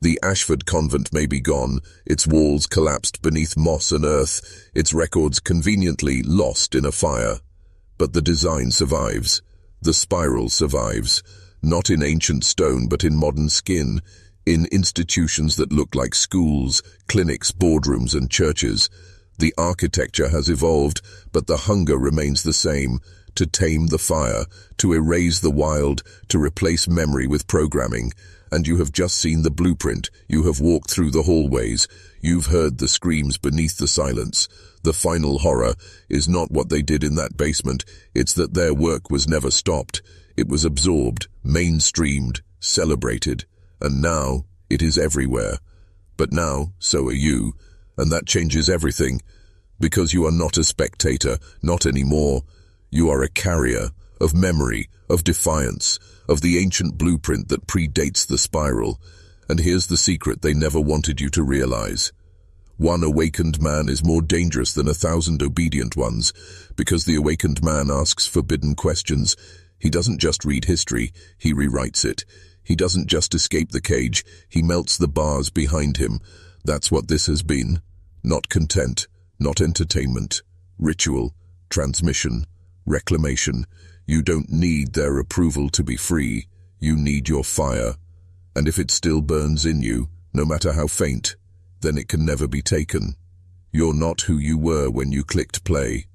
The Ashford convent may be gone, its walls collapsed beneath moss and earth, its records conveniently lost in a fire. But the design survives. The spiral survives. Not in ancient stone, but in modern skin, in institutions that look like schools, clinics, boardrooms, and churches. The architecture has evolved, but the hunger remains the same, to tame the fire, to erase the wild, to replace memory with programming. And you have just seen the blueprint. You have walked through the hallways. You've heard the screams beneath the silence. The final horror is not what they did in that basement. It's that their work was never stopped. It was absorbed, mainstreamed, celebrated, and now it is everywhere. But now, so are you, and that changes everything, because you are not a spectator, not anymore. You are a carrier of memory, of defiance, of the ancient blueprint that predates the spiral. And here's the secret they never wanted you to realize. One awakened man is more dangerous than 1,000 obedient ones, because the awakened man asks forbidden questions. He doesn't just read history, he rewrites it. He doesn't just escape the cage, he melts the bars behind him. That's what this has been. Not content, not entertainment. Ritual, transmission, reclamation. You don't need their approval to be free. You need your fire. And if it still burns in you, no matter how faint, then it can never be taken. You're not who you were when you clicked play.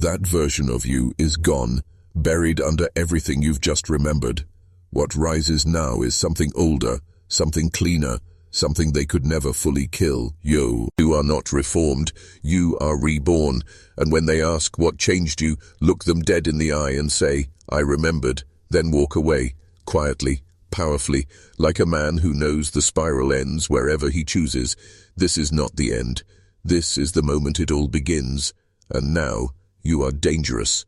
That version of you is gone, buried under everything you've just remembered. What rises now is something older, something cleaner, something they could never fully kill. You are not reformed, you are reborn. And when they ask what changed you, look them dead in the eye and say, I remembered, then walk away, quietly, powerfully, like a man who knows the spiral ends wherever he chooses. This is not the end. This is the moment it all begins. And now, you are dangerous.